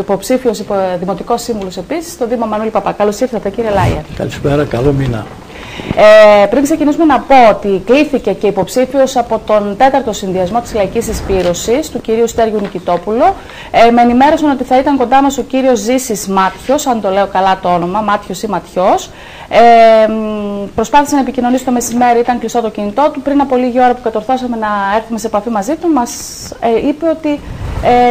υποψήφιος δημοτικός σύμβουλος επίσης στο Δήμο Μανώλη Παπά. Καλώς ήρθατε, κύριε Λάιερ. Καλησπέρα, καλό μήνα. Πριν ξεκινήσουμε να πω ότι κλήθηκε και υποψήφιος από τον 4ο συνδυασμό της Λαϊκής Συσπήρωσης, του κυρίου Στέργιου Νικητόπουλο. Με ενημέρωσαν ότι θα ήταν κοντά μας ο κύριος Ζήσης Μάτιος, αν το λέω καλά το όνομα, Μάτιος ή Ματιός. Προσπάθησε να επικοινωνήσει το μεσημέρι, ήταν κλειστό το κινητό του. Πριν από λίγη ώρα που κατορθώσαμε να έρθουμε σε επαφή μαζί του, μας είπε ότι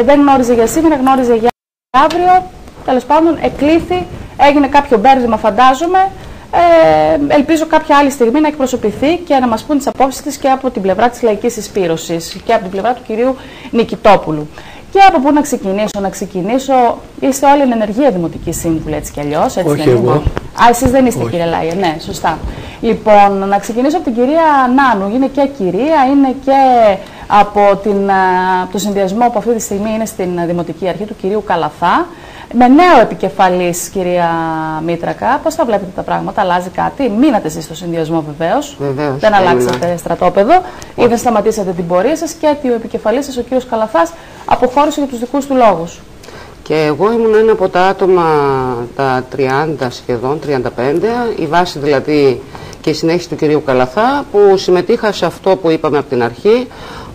δεν γνώριζε για σήμερα, γνώριζε για αύριο. Τέλος πάντων, εκλήθη, έγινε κάποιο μπέρδεμα, φαντάζομαι. Ελπίζω κάποια άλλη στιγμή να εκπροσωπηθεί και να μας πούν τις απόψεις της και από την πλευρά της Λαϊκής Συσπήρωσης και από την πλευρά του κυρίου Νικητόπουλου. Και από πού να ξεκινήσω, είστε όλοι ενεργεία δημοτικοί σύμβουλοι έτσι κι αλλιώς. Όχι εγώ. Εσείς δεν είστε, κύριε Λάιερ, ναι, σωστά. Λοιπόν, να ξεκινήσω από την κυρία Νάνου. Είναι και κυρία, είναι και από το συνδυασμό που αυτή τη στιγμή είναι στην Δημοτική Αρχή του κυρίου Καλαθά. Με νέο επικεφαλής, κυρία Μήτρακα, πώς θα βλέπετε τα πράγματα, αλλάζει κάτι? Μείνατε εσείς στο συνδυασμό βεβαίως. Δεν αλλάξατε στρατόπεδο ή δεν σταματήσατε την πορεία σας και ότι ο επικεφαλής σας, ο κύριος Καλαθάς, αποχώρησε για τους δικούς του λόγους. Και εγώ ήμουν ένα από τα άτομα τα 30 σχεδόν, 35, η βάση δηλαδή και η συνέχιση του κυρίου Καλαθά, που συμμετείχα σε αυτό που είπαμε από την αρχή,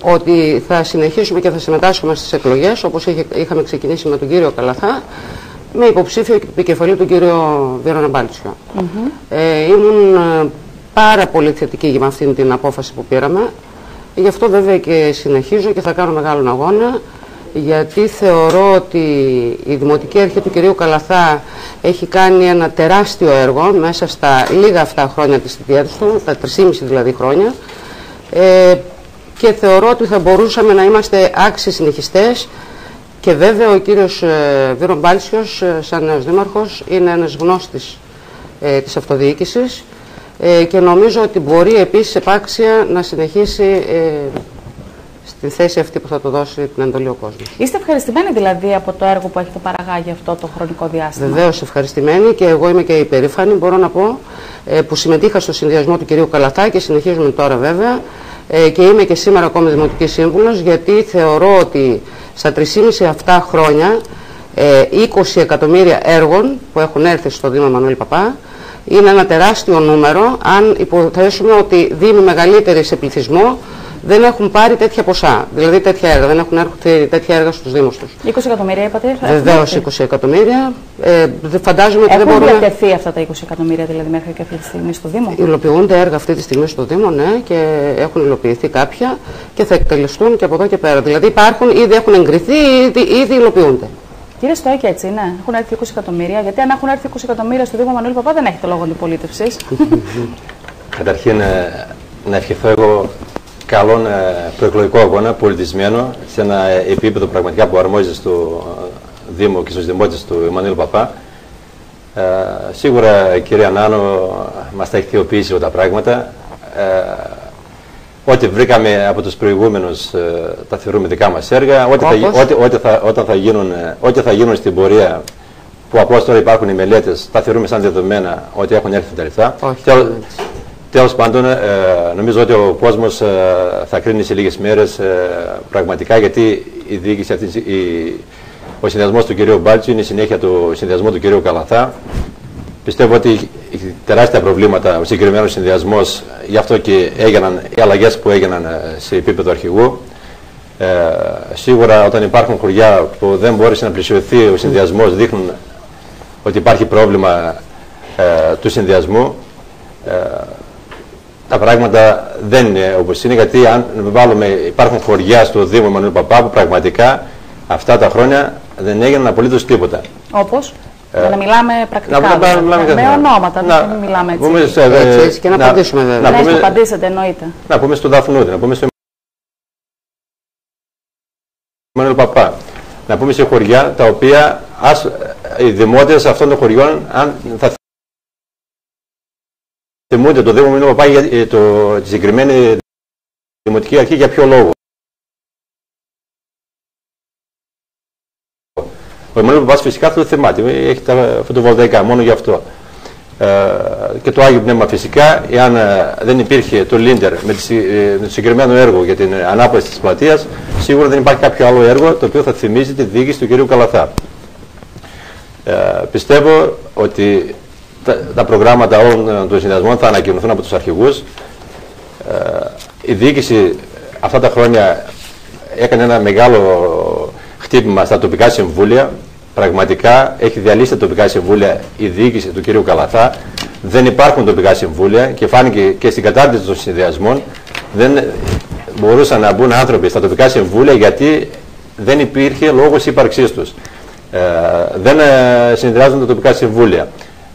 ότι θα συνεχίσουμε και θα συμμετάσχουμε στις εκλογές, όπως είχαμε ξεκινήσει με τον κύριο Καλαθά, με υποψήφιο επικεφαλή τον κύριο Βίρονα Μπάλτσιο. Ήμουν πάρα πολύ θετική με αυτήν την απόφαση που πήραμε, γι' αυτό βέβαια και συνεχίζω και θα κάνω μεγάλον αγώνα, γιατί θεωρώ ότι η Δημοτική Αρχή του κυρίου Καλαθά έχει κάνει ένα τεράστιο έργο μέσα στα λίγα αυτά χρόνια της θητείας του, τα 3,5 δηλαδή χρόνια, και θεωρώ ότι θα μπορούσαμε να είμαστε άξιοι συνεχιστές και βέβαια ο κύριος Βίρον Μπάλτσιος σαν νέος δήμαρχος είναι ένας γνώστης της αυτοδιοίκησης και νομίζω ότι μπορεί επίσης επάξια να συνεχίσει στη θέση αυτή που θα του δώσει την εντολή ο κόσμος. Είστε ευχαριστημένοι δηλαδή από το έργο που έχετε παραγάγει αυτό το χρονικό διάστημα? Βεβαίως ευχαριστημένοι και εγώ είμαι και υπερήφανη, μπορώ να πω, που συμμετείχα στο συνδυασμό του κυρίου Καλαθά και συνεχίζουμε τώρα βέβαια. Και είμαι και σήμερα ακόμη Δημοτική Σύμβουλος, γιατί θεωρώ ότι στα 3,5 αυτά χρόνια 20 εκατομμύρια έργων που έχουν έρθει στο Δήμο Μανώλη Παπά είναι ένα τεράστιο νούμερο, αν υποθέσουμε ότι δήμοι μεγαλύτεροι σε πληθυσμό δεν έχουν πάρει τέτοια ποσά, δηλαδή τέτοια έργα, δεν έχουν έρθει τέτοια έργα στους Δήμους τους. 20 εκατομμύρια είπατε? Βεβαίως 20 εκατομμύρια. Φαντάζομαι ότι δεν μπορούν να... Έχουν διατεθεί αυτά τα 20 εκατομμύρια δηλαδή μέχρι και αυτή τη στιγμή στο Δήμο? Υλοποιούνται έργα αυτή τη στιγμή στο Δήμο, ναι, και έχουν υλοποιηθεί κάποια και θα εκτελεστούν και από εδώ και πέρα. Δηλαδή υπάρχουν, ήδη έχουν εγκριθεί, ήδη υλοποιούνται. Κύριε Στοέκη, έτσι είναι? Έχουν έρθει 20 εκατομμύρια. Γιατί αν έχουν έρθει 20 εκατομμύρια στο Δήμο Μανώλη Παπά δεν έχετε λόγο αντιπολίτευσης. Καταρχήν να ευχηθώ εγώ καλόν προεκλογικό αγώνα, πολιτισμένο, σε ένα επίπεδο πραγματικά που αρμόζει στο Δήμο και στους δημότες του Μανώλη Παπά. Σίγουρα η κυρία Νάνο μας τα έχει θεοποιήσει όλα τα πράγματα. Ό,τι βρήκαμε από τους προηγούμενους τα θεωρούμε δικά μας έργα. Ό,τι θα γίνουν στην πορεία, που απλώς τώρα υπάρχουν οι μελέτες, τα θεωρούμε σαν δεδομένα ότι έχουν έρθει τα λεφτά. Τέλος πάντων, νομίζω ότι ο κόσμος θα κρίνει σε λίγες μέρες πραγματικά, γιατί η διοίκηση αυτή, ο συνδυασμός του κυρίου Μπάλτσιου είναι η συνέχεια του συνδυασμού του κυρίου Καλαθά. Πιστεύω ότι έχει τεράστια προβλήματα ο συγκεκριμένος συνδυασμός, γι' αυτό και έγιναν οι αλλαγές που έγιναν σε επίπεδο αρχηγού. Σίγουρα όταν υπάρχουν χωριά που δεν μπόρεσε να πλησιωθεί ο συνδυασμός, δείχνουν ότι υπάρχει πρόβλημα του συνδυασμού. Τα πράγματα δεν είναι όπως είναι, γιατί αν βάλουμε, υπάρχουν χωριά στο Δήμο Μανώλη Παπά που πραγματικά αυτά τα χρόνια δεν έγιναν απολύτως τίποτα. Όπως? Για να μιλάμε πρακτικά, με ονόματα, δεν μιλάμε έτσι. Έτσι και να απαντήσουμε βέβαια. Να απαντήσετε, εννοείται. Να πούμε στο Δαφνούδη, να πούμε στο Μανώλη Παπά, να πούμε σε χωριά τα οποία οι δημότες αυτών των χωριών, αν θα θυμούνται το Δήμο Μανώλη Παπά, τη συγκεκριμένη Δημοτική Αρχή, για ποιο λόγο. Ο Μανώλης Παπάς φυσικά το θυμάται, έχει τα φωτοβολταϊκά, μόνο γι' αυτό. Και το Άγιο Πνεύμα φυσικά, εάν δεν υπήρχε το Λίντερ με το συγκεκριμένο έργο για την ανάπλαση της πλατείας, σίγουρα δεν υπάρχει κάποιο άλλο έργο το οποίο θα θυμίζει τη διοίκηση του κ. Καλαθά. Πιστεύω ότι τα προγράμματα όλων των συνδυασμών θα ανακοινωθούν από τους αρχηγούς. Η διοίκηση αυτά τα χρόνια έκανε ένα μεγάλο χτύπημα στα τοπικά συμβούλια. Πραγματικά έχει διαλύσει τα τοπικά συμβούλια η διοίκηση του κ. Καλαθά. Δεν υπάρχουν τοπικά συμβούλια και φάνηκε και στην κατάρτιση των συνδυασμών. Δεν μπορούσαν να μπουν άνθρωποι στα τοπικά συμβούλια γιατί δεν υπήρχε λόγος ύπαρξής τους. Δεν συνδυάζουν τα τοπικά συμβούλια.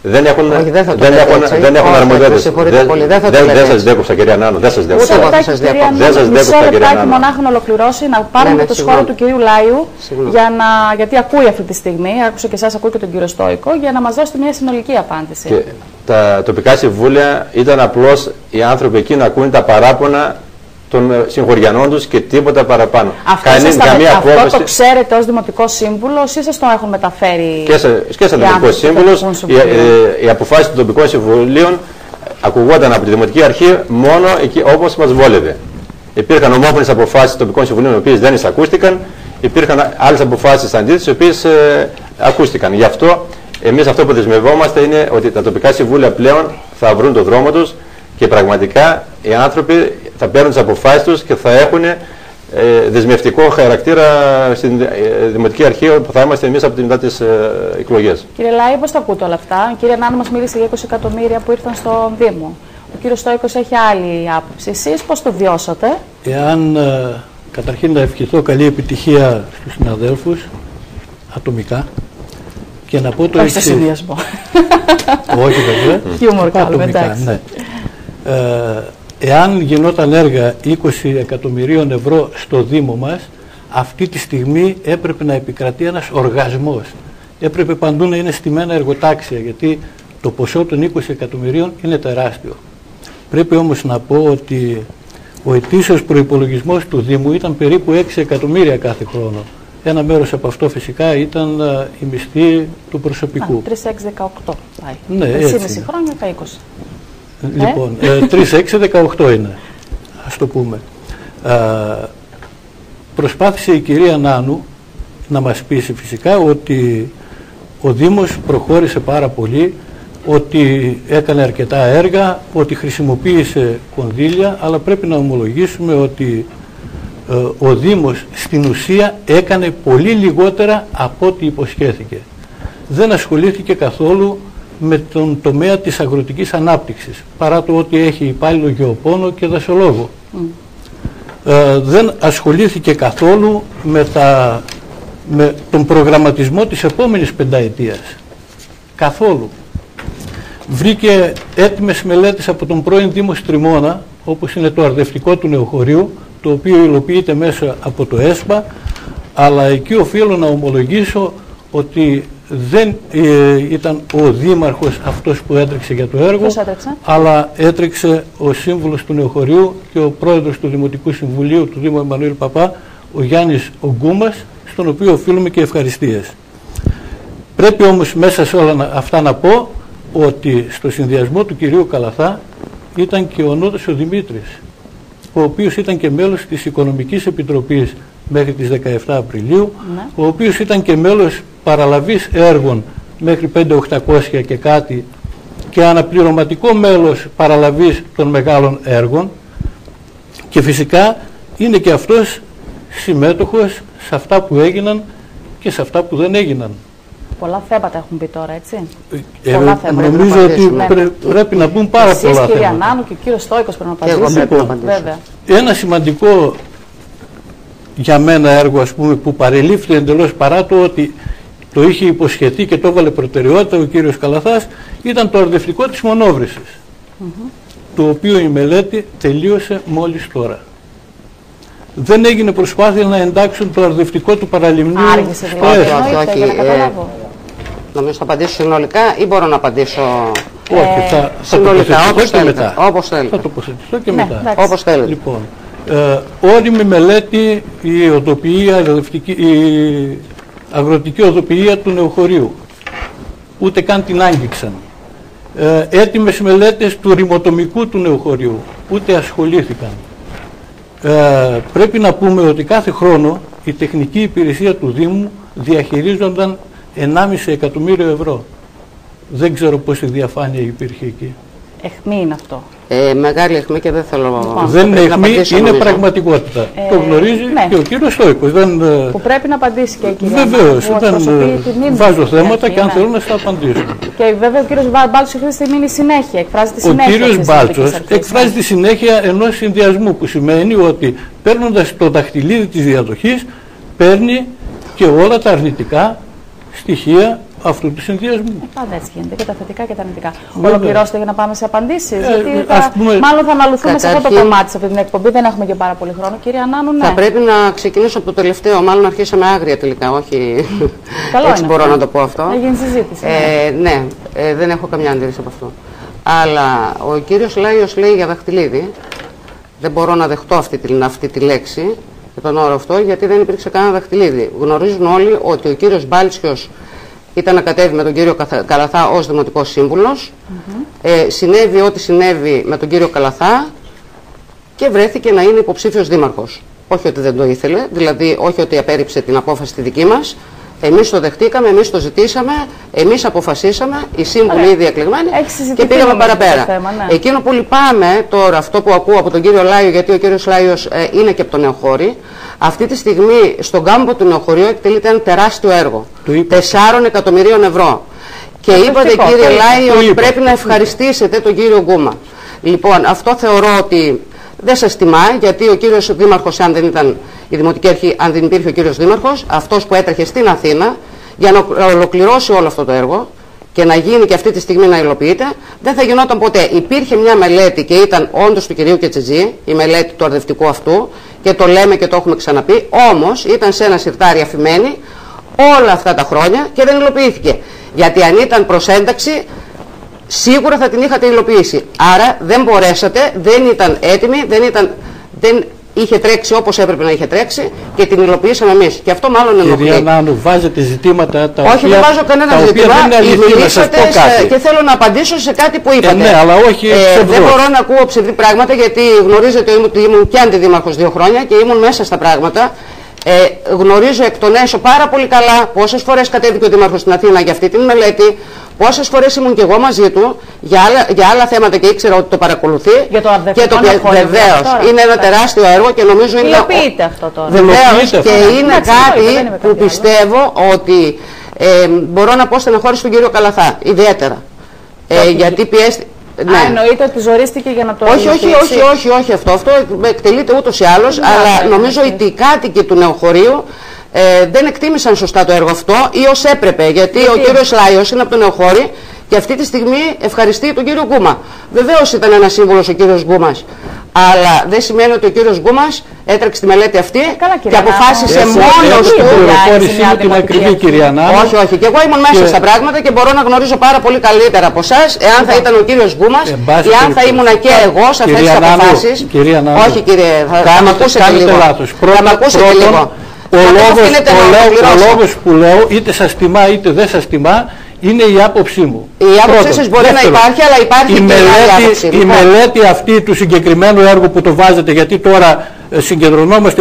Δεν έχουν αρμοδιότητες. Δεν σας δέκοψα, κυρία Νάνο. Δεν σας δέκοψα. Μισό λεπτάκι μονάχα να ολοκληρώσει, να πάρουμε το σχόλιο του κυρίου Λάιου, γιατί ακούει αυτή τη στιγμή, άκουσε και εσάς, ακούει και τον κύριο Στόικο, για να μας δώσετε μια συνολική απάντηση. Και τα τοπικά συμβούλια ήταν απλώς οι άνθρωποι εκεί να ακούνε τα παράπονα των συγχωριανών τους και τίποτα παραπάνω. Αυτό το ξέρετε ως Δημοτικός Σύμβουλος ή σας το έχουν μεταφέρει? Και σαν Δημοτικός Σύμβουλος, οι αποφάσεις των τοπικών συμβουλίων ακουγόταν από τη Δημοτική Αρχή μόνο εκεί όπως μας βόλευε. Υπήρχαν ομόφωνες αποφάσεις τοπικών συμβουλίων οι οποίες δεν εισακούστηκαν, υπήρχαν άλλες αποφάσεις αντίθεσης οι οποίες ακούστηκαν. Γι' αυτό εμείς αυτό που δεσμευόμαστε είναι ότι τα τοπικά συμβούλια πλέον θα βρουν το δρόμο τους και πραγματικά οι άνθρωποι θα παίρνουν τις αποφάσεις τους και θα έχουν δεσμευτικό χαρακτήρα στην Δημοτική Αρχή που θα είμαστε εμείς από μετά τις εκλογές. Κύριε Λάη, πώς τα ακούτε όλα αυτά? Κύριε Νάνου μας μίλησε για 20 εκατομμύρια που ήρθαν στον Δήμο. Ο κύριος Στόικος έχει άλλη άποψη. Εσείς πώς το βιώσατε? Εάν καταρχήν να ευχηθώ καλή επιτυχία στους συναδέλφους ατομικά και να πω το εξής. Όχι σε συνδυασμό. Όχι βέβαια. Χιούμορ κάνουμε, εντάξει. Ναι. Εάν γινόταν έργα 20 εκατομμυρίων ευρώ στο Δήμο μας, αυτή τη στιγμή έπρεπε να επικρατεί ένας οργασμός. Έπρεπε παντού να είναι στημένα εργοτάξια, γιατί το ποσό των 20 εκατομμυρίων είναι τεράστιο. Πρέπει όμως να πω ότι ο ετήσιος προϋπολογισμός του Δήμου ήταν περίπου 6 εκατομμύρια κάθε χρόνο. Ένα μέρος από αυτό φυσικά ήταν η μισθή του προσωπικού. 3-6-18 πάει. Ναι, 3,5 χρόνια τα 20. Λοιπόν, 3-6-18 είναι, ας το πούμε. Προσπάθησε η κυρία Νάνου να μας πείσει φυσικά ότι ο Δήμος προχώρησε πάρα πολύ, ότι έκανε αρκετά έργα, ότι χρησιμοποίησε κονδύλια, αλλά πρέπει να ομολογήσουμε ότι ο Δήμος στην ουσία έκανε πολύ λιγότερα από ό,τι υποσχέθηκε. Δεν ασχολήθηκε καθόλου με τον τομέα της αγροτικής ανάπτυξης, παρά το ότι έχει υπάλληλο γεωπόνο και δασολόγο. Δεν ασχολήθηκε καθόλου με τον προγραμματισμό της επόμενης πενταετίας. Καθόλου. Βρήκε έτοιμες μελέτες από τον πρώην Δήμο Στριμώνα, όπως είναι το αρδευτικό του νεοχωρίου, το οποίο υλοποιείται μέσα από το ΕΣΠΑ, αλλά εκεί οφείλω να ομολογήσω ότι δεν ήταν ο Δήμαρχος αυτός που έτρεξε για το έργο, αλλά έτρεξε ο σύμβουλος του νεοχωριού και ο πρόεδρος του Δημοτικού Συμβουλίου του Δήμου Εμμανουήλ Παπά, ο Γιάννης Ογκούμας, στον οποίο οφείλουμε και ευχαριστίες. Πρέπει όμως μέσα σε όλα αυτά να πω ότι στο συνδυασμό του κυρίου Καλαθά ήταν και ο Νότος ο Δημήτρης, ο οποίος ήταν και μέλος της Οικονομικής Επιτροπής μέχρι τις 17 Απριλίου, ο οποίος ήταν και μέλος παραλαβής έργων μέχρι 5.800 και κάτι και αναπληρωματικό μέλος παραλαβής των μεγάλων έργων, και φυσικά είναι και αυτός συμμέτοχος σε αυτά που έγιναν και σε αυτά που δεν έγιναν. Πολλά θέματα έχουν πει τώρα, έτσι. Νομίζω ότι πρέπει να μπουν πάρα πολλά θέματα. Εσείς, κυρία Νάνου, και ο κύριος Στόικος πρέπει να απαντήσετε. Ένα σημαντικό για μένα έργο, ας πούμε, που παρελήφθη εντελώς παρά το ότι το είχε υποσχεθεί και το έβαλε προτεραιότητα ο κύριος Καλαθάς, ήταν το αρδευτικό της Μονόβρυσης, το οποίο η μελέτη τελείωσε μόλις τώρα. Δεν έγινε προσπάθεια να εντάξουν το αρδευτικό του παραλιμνίου στο ΕΣΠΑ. Όχι. Νομίζω θα απαντήσω συνολικά ή μπορώ να απαντήσω όχι, συνολικά, όπως θέλετε. Όπως θέλετε. Θα τοποθετηθώ και μετά. Όπως θέλετε. Λοιπόν, όριμη μελέτη η αγροτική οδοποιία του νεοχωρίου. Ούτε καν την άγγιξαν. Έτοιμες μελέτες του ρημοτομικού του νεοχωρίου. Ούτε ασχολήθηκαν. Πρέπει να πούμε ότι κάθε χρόνο η τεχνική υπηρεσία του Δήμου διαχειρίζονταν 1,5 εκατομμύριο ευρώ. Δεν ξέρω πόση διαφάνεια υπήρχε εκεί. Αιχμή είναι αυτό. Μεγάλη αιχμή και δεν θέλω δεν είναι αιχμή, είναι πραγματικότητα. Το γνωρίζει και ο κύριος Στόικος. Που πρέπει να απαντήσει και η κυρία. Βεβαίως, βάζω θέματα και αν θέλουν να στα απαντήσω. Και βέβαια ο κύριος Μπάλτσος έχει τη μείνει συνέχεια, εκφράζει τη συνέχεια. Ο κύριος Μπάλτσος εκφράζει τη συνέχεια ενός συνδυασμού που σημαίνει ότι παίρνοντας το δαχτυλίδι της διαδοχής παίρνει και όλα τα αρνητικά στοιχεία αυτού του συνδυασμού. Πάντα έτσι γίνεται, και τα θετικά και τα αρνητικά. Ολοκληρώστε για να πάμε σε απαντήσεις. Γιατί πούμε, μάλλον θα αναλωθούμε σε αυτό το κομμάτι, σε αυτή την εκπομπή. Δεν έχουμε και πάρα πολύ χρόνο. Κυρία Νάνου, ναι. Θα πρέπει να ξεκινήσω από το τελευταίο. Μάλλον αρχίσαμε άγρια τελικά. Όχι. Καλό έτσι είναι μπορώ αυτό. να το πω αυτό. Να γίνει συζήτηση. Ναι, δεν έχω καμιά αντίρρηση από αυτό. Αλλά ο κύριος Λάιος λέει για δαχτυλίδι. Δεν μπορώ να δεχτώ αυτή τη λέξη και τον όρο αυτό, γιατί δεν υπήρξε κανένα δαχτυλίδι. Γνωρίζουν όλοι ότι ο κύριος Μπάλτσιος ήταν να κατέβει με τον κύριο Καλαθά ως Δημοτικός Σύμβουλος. Συνέβη ό,τι συνέβη με τον κύριο Καλαθά και βρέθηκε να είναι υποψήφιος δήμαρχος. Όχι ότι δεν το ήθελε, δηλαδή όχι ότι απέρριψε την απόφαση τη δική μας. Εμείς το δεχτήκαμε, εμείς το ζητήσαμε, εμείς αποφασίσαμε, οι σύμβουλοι ήδη εκλεγμένοι και πήγαμε παραπέρα. Θέμα, ναι. Εκείνο που λυπάμαι τώρα, αυτό που ακούω από τον κύριο Λάιο, γιατί ο κύριος Λάιος είναι και από το Νεοχώρι, αυτή τη στιγμή στον κάμπο του Νεοχωριού εκτελείται ένα τεράστιο έργο. 4 εκατομμυρίων ευρώ. Και είπατε, κύριε Λάιο, ότι πρέπει να ευχαριστήσετε τον κύριο Γκούμα. Λοιπόν, αυτό θεωρώ ότι δεν σας τιμά, γιατί ο κύριος Δήμαρχος, αν δεν ήταν η Δημοτική Αρχή, αν δεν υπήρχε ο κύριος Δήμαρχος, αυτός που έτρεχε στην Αθήνα για να ολοκληρώσει όλο αυτό το έργο και να γίνει και αυτή τη στιγμή να υλοποιείται, δεν θα γινόταν ποτέ. Υπήρχε μια μελέτη και ήταν όντως του κυρίου Κετσετζή, η μελέτη του αρδευτικού αυτού, και το λέμε και το έχουμε ξαναπεί, όμως ήταν σε ένα συρτάρι αφημένη όλα αυτά τα χρόνια και δεν υλοποιήθηκε. Γιατί αν ήταν προς ένταξη, σίγουρα θα την είχατε υλοποιήσει. Άρα δεν μπορέσατε, δεν ήταν έτοιμη, δεν είχε τρέξει όπως έπρεπε να είχε τρέξει και την υλοποιήσαμε εμείς. Και αυτό μάλλον ενοχλεί. Κυρία Νάνου, βάζετε ζητήματα τα οποία, όχι, δεν βάζω κανένα ζήτημα. Μιλήσατε και θέλω να απαντήσω σε κάτι που είπατε. Ναι, αλλά όχι δεν μπορώ να ακούω ψευδή πράγματα, γιατί γνωρίζετε ότι ήμουν και αντιδήμαρχος 2 χρόνια και ήμουν μέσα στα πράγματα. Γνωρίζω εκ των έσω πάρα πολύ καλά πόσες φορές κατέβηκε ο Δήμαρχος στην Αθήνα για αυτή την μελέτη, πόσες φορές ήμουν και εγώ μαζί του για άλλα θέματα και ήξερα ότι το παρακολουθεί. Για το αρδευτικό βεβαίως, είναι ένα τεράστιο έργο και νομίζω είναι. Υλοποιείται αυτό τώρα. Βεβαίως, και είναι κάτι που πιστεύω ότι μπορώ να πω στενοχώρηση στον κύριο Καλαθά, ιδιαίτερα. Γιατί πιέστηκε. Ναι. Εννοείται ότι ζορίστηκε για να το όχι αυτό. Αυτό εκτελείται ούτως ή άλλως, αλλά νομίζω ότι οι κάτοικοι του Νεοχωρίου δεν εκτίμησαν σωστά το έργο αυτό ή ως έπρεπε. Γιατί ο κύριος Λάιος είναι από το Νεοχώρι και αυτή τη στιγμή ευχαριστεί τον κύριο Γκούμα. Βεβαίως ήταν ένας σύμβουλος ο κύριος Γκούμας. Αλλά δεν σημαίνει ότι ο κύριος Γκούμας έτρεξε τη μελέτη αυτή και αποφάσισε μόνος του. Την ακριβή, κυρία Νάνου. Όχι. Και εγώ ήμουν μέσα στα πράγματα και μπορώ να γνωρίζω πάρα πολύ καλύτερα από εσάς εάν θα ήταν ο κύριος Γκούμας ή αν θα ήμουν και εγώ σε αυτές τις αποφάσεις. Όχι, κύριε, θα με ακούσετε λίγο. Θα με ακούσετε λίγο. Ο λόγος που λέω, είτε σας τιμά είτε δεν σας τιμά, είναι η άποψή μου. Η άποψή σας μπορεί να υπάρχει, αλλά υπάρχει και η άποψη. Η μελέτη αυτή του συγκεκριμένου έργου που το βάζετε, γιατί τώρα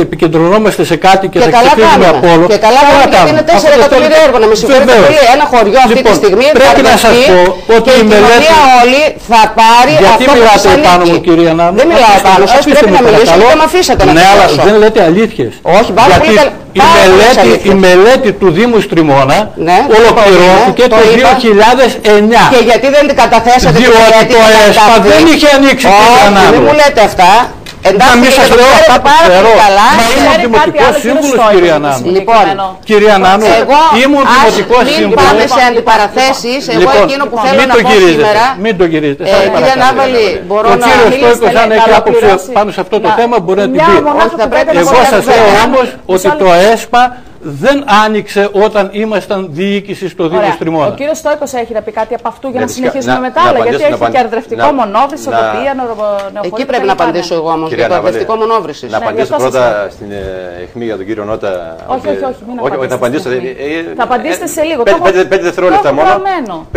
επικεντρωνόμαστε σε κάτι και θα ξεφύγουμε από όλο. Και καλά κάνουμε, γιατί είναι 4 εκατομμύρια έργο. Να με συγχωρείτε πολύ, ένα χωριό αυτή τη στιγμή πρέπει να σας πω ότι η κοινωνία όλη θα πάρει αυτό που σας ανήκει. Πάνω μου, κυρία Νάνου. Δεν μιλάω πάνω σας, πρέπει να μιλήσω και με αφήσατε να μιλήσω. Ναι, αλλά δεν λέτε αλήθειες. Όχι, πάρα πολύ καλά. Η μελέτη του Δήμου Στριμώνα ολοκληρώθηκε το 2009. Και γιατί δεν την καταθέσατε τη μελέτη? Διότι το ΕΣΠΑ δεν είχε ανοίξει, κυρία Νάνου. Μην μου λέτε αυτά. Εντάξει, μην σας λέω αυτά που ξέρω. Μα ήμουν δημοτικός σύμβουλος, κυρία Νάνου. Λοιπόν, κυρία Νάνου, ήμουν δημοτικός σύμβουλος. Μην πάμε σε αντιπαραθέσεις. Εγώ εκείνο που θέλω να πω σήμερα. Μην το γυρίζετε. Κύριε Ναύαλη, μπορώ να... Ο κύριος Στόικος, αν έχει άποψη πάνω σε αυτό το θέμα, μπορεί να την πει. Εγώ σας λέω όμως ότι το ΕΣΠΑ δεν άνοιξε όταν ήμασταν διοίκηση στο Δήμο Στριμώνα. Ο κύριος Στόικος έχει να πει κάτι από αυτού για να συνεχίσουμε μετά, γιατί έχει και αρδευτικό μονόβρηση, οδοπία, νεοχωρία. Εκεί πρέπει να απαντήσω εγώ όμως για το αρδευτικό μονόβρηση. Να απαντήσω πρώτα στην αιχμή για τον κύριο Νότα. Όχι, μην απαντήσετε. Θα απαντήσετε σε λίγο. 5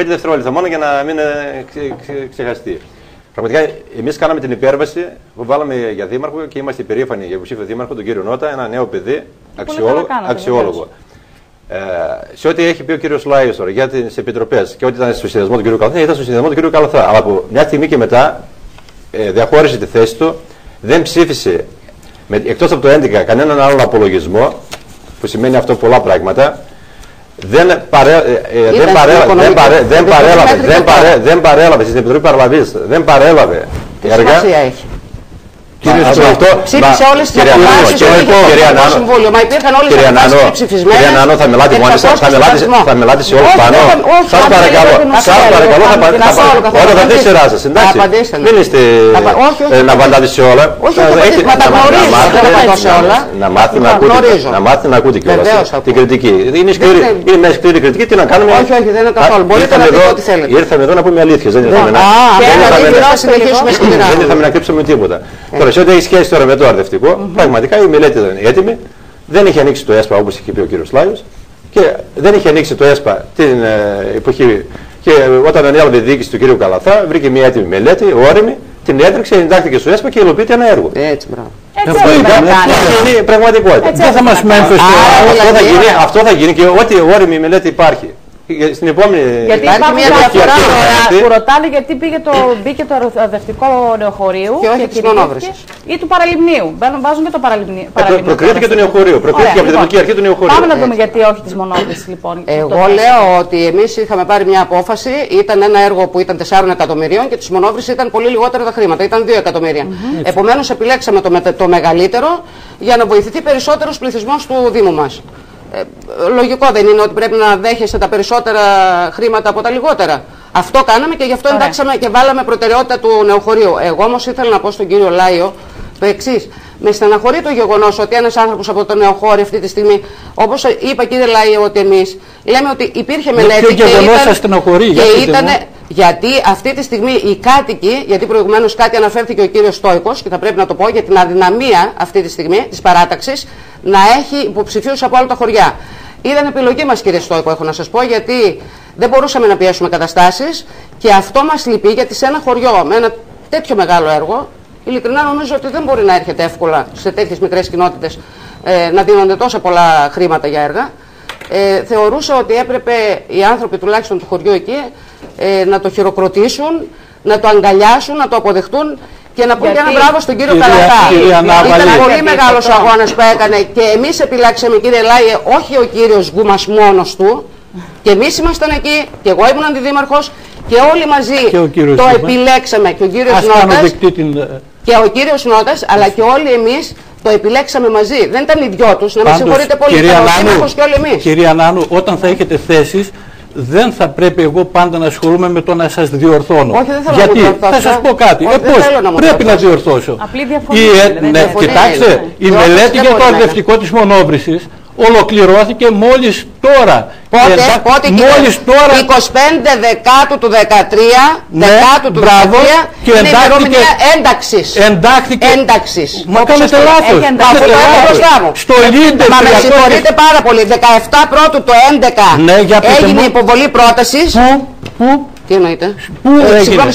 δευτερόλεπτα μόνο για να μην ξεχαστεί. Πραγματικά, εμείς κάναμε την υπέρβαση που βάλαμε για δήμαρχο και είμαστε υπερήφανοι για υποψήφιο δήμαρχο, τον κύριο Νότα, ένα νέο παιδί, αξιόλογο. Σε ό,τι έχει πει ο κύριος Λάιος τώρα για τις επιτροπές και ό,τι ήταν στο συνδυασμό του κ. Καλαθά, ήταν στο συνδυασμό του κ. Καλαθά. Αλλά από μια στιγμή και μετά διαχώρισε τη θέση του, δεν ψήφισε εκτός από το 11 κανέναν άλλον απολογισμό, που σημαίνει αυτό πολλά πράγματα. Δεν παρέλαβε στην Επιτροπή Παραλαβής, δεν παρέλαβε έργα. Ψήφισε όλες τις αποφάσεις του Υπουργικού Συμβούλιο. Μα υπήρχαν όλες τις αποφάσεις ψηφισμένες. Κυρία Νάνο, θα μιλάτε σε όλους πάνω. Σας παρακαλώ, όταν θα δει σειρά σας, εντάξει. Μην είστε να απαντάτε σε όλα. Να μάθετε να ακούτε κιόλας την κριτική. Είναι μια σκληρή κριτική, τι να κάνουμε. Όχι, δεν είναι καθόλου. Μπορείτε να πείτε ό,τι θέλετε. Ήρθαμε εδώ να πούμε αλήθειες. Δεν ήρθαμε να κρύψουμε τίποτα. Τώρα, σε ό,τι έχει σχέση τώρα με το αρδευτικό, πραγματικά η μελέτη ήταν έτοιμη. Δεν είχε ανοίξει το ΕΣΠΑ όπως είχε πει ο κύριος Λάιος και δεν είχε ανοίξει το ΕΣΠΑ την εποχή. Και όταν ανέλαβε η διοίκηση του κύριου Καλαθά, βρήκε μια έτοιμη μελέτη, όριμη, την έτρεξε, εντάχθηκε στο ΕΣΠΑ και υλοποιείται ένα έργο. Έτσι, μπράβο. Είναι πραγματικότητα. Δεν θα μας μένει. Αυτό θα γίνει και ό,τι όριμη μελέτη υπάρχει. Στην επόμενη. Γιατί υπάρχει μια διαφορά που ρωτάνε γιατί μπήκε το αρδευτικό νεοχωρίου και της μονόβρησης. Ή του παραλιμνίου. Βάζουν και το παραλιμνίο. Προκρίθηκε το νεοχωρίο. Προκρίθηκε από την Δημοτική Αρχή του νεοχωρίου. Πάμε να δούμε γιατί όχι της μονόβρησης λοιπόν. Εγώ λέω ότι εμείς είχαμε πάρει μια απόφαση. Ήταν ένα έργο που ήταν 4 εκατομμυρίων και της μονόβρησης ήταν πολύ λιγότερα τα χρήματα. Ήταν 2 εκατομμύρια. Επομένως επιλέξαμε το μεγαλύτερο για να βοηθηθεί περισσότερος πληθυσμός του Δήμου μας. Λογικό δεν είναι ότι πρέπει να δέχεστε τα περισσότερα χρήματα από τα λιγότερα. Αυτό κάναμε και γι' αυτό εντάξαμε και βάλαμε προτεραιότητα του νεοχωρίου. Εγώ όμως ήθελα να πω στον κύριο Λάιο το εξής. Με στεναχωρεί το γεγονός ότι ένας άνθρωπος από το νεοχώριο αυτή τη στιγμή, όπως είπα κύριε Λάιο, ότι εμείς λέμε ότι υπήρχε μελέτη γιατί αυτή τη στιγμή οι κάτοικοι, γιατί προηγουμένως κάτι αναφέρθηκε ο κύριος Στόικος και θα πρέπει να το πω για την αδυναμία αυτή τη στιγμή της παράταξης να έχει υποψηφίους από όλα τα χωριά. Ήταν επιλογή μας κύριε Στόικο, έχω να σας πω, γιατί δεν μπορούσαμε να πιέσουμε καταστάσεις και αυτό μας λυπεί, γιατί σε ένα χωριό με ένα τέτοιο μεγάλο έργο, ειλικρινά νομίζω ότι δεν μπορεί να έρχεται εύκολα σε τέτοιες μικρές κοινότητες να δίνονται τόσα πολλά χρήματα για έργα. Θεωρούσα ότι έπρεπε οι άνθρωποι τουλάχιστον του χωριού εκεί να το χειροκροτήσουν, να το αγκαλιάσουν, να το αποδεχτούν και να πούμε και ένα μπράβο στον κύριο Καλαθά. Ήταν πολύ μεγάλος ο αγώνας που έκανε και εμείς επιλέξαμε κύριε Λάιε, όχι ο κύριος Γκούμας μόνος του. Και εμείς ήμασταν εκεί και εγώ ήμουν αντιδήμαρχος και όλοι μαζί το επιλέξαμε και ο κύριος Νότας και ο κύριος Νότας αλλά και όλοι εμείς το επιλέξαμε μαζί. Δεν ήταν οι δυο τους, να με συγχωρείτε πολύ, ήταν ο δήμαρχος και όλοι εμείς. Κυρία Νάνου, όταν θα έχετε θέσεις, δεν θα πρέπει εγώ πάντα να ασχολούμαι με το να σας διορθώνω. Όχι, δεν θέλω γιατί να διορθώσω. Θα σας πω κάτι. Πρέπει να διορθώσω. Απλή διαφωνία. Κοιτάξτε, η μελέτη για το αρδευτικό της μονόβρησης ολοκληρώθηκε μόλις τώρα. Πότε μόλις τώρα. 25 Δεκάτου του 2013. Δεκάτου του 2013 και είναι η ημερομηνία ένταξης. Ένταξης. Μα κάνετε λάθος. Αυτό το έχω μπροστά μου. Στο Λίντερ. Μα με συγχωρείτε πάρα πολύ. 17 Πρώτου το 2011 έγινε υποβολή πρότασης. Πού? Τι εννοείτε? Συγγνώμη, 17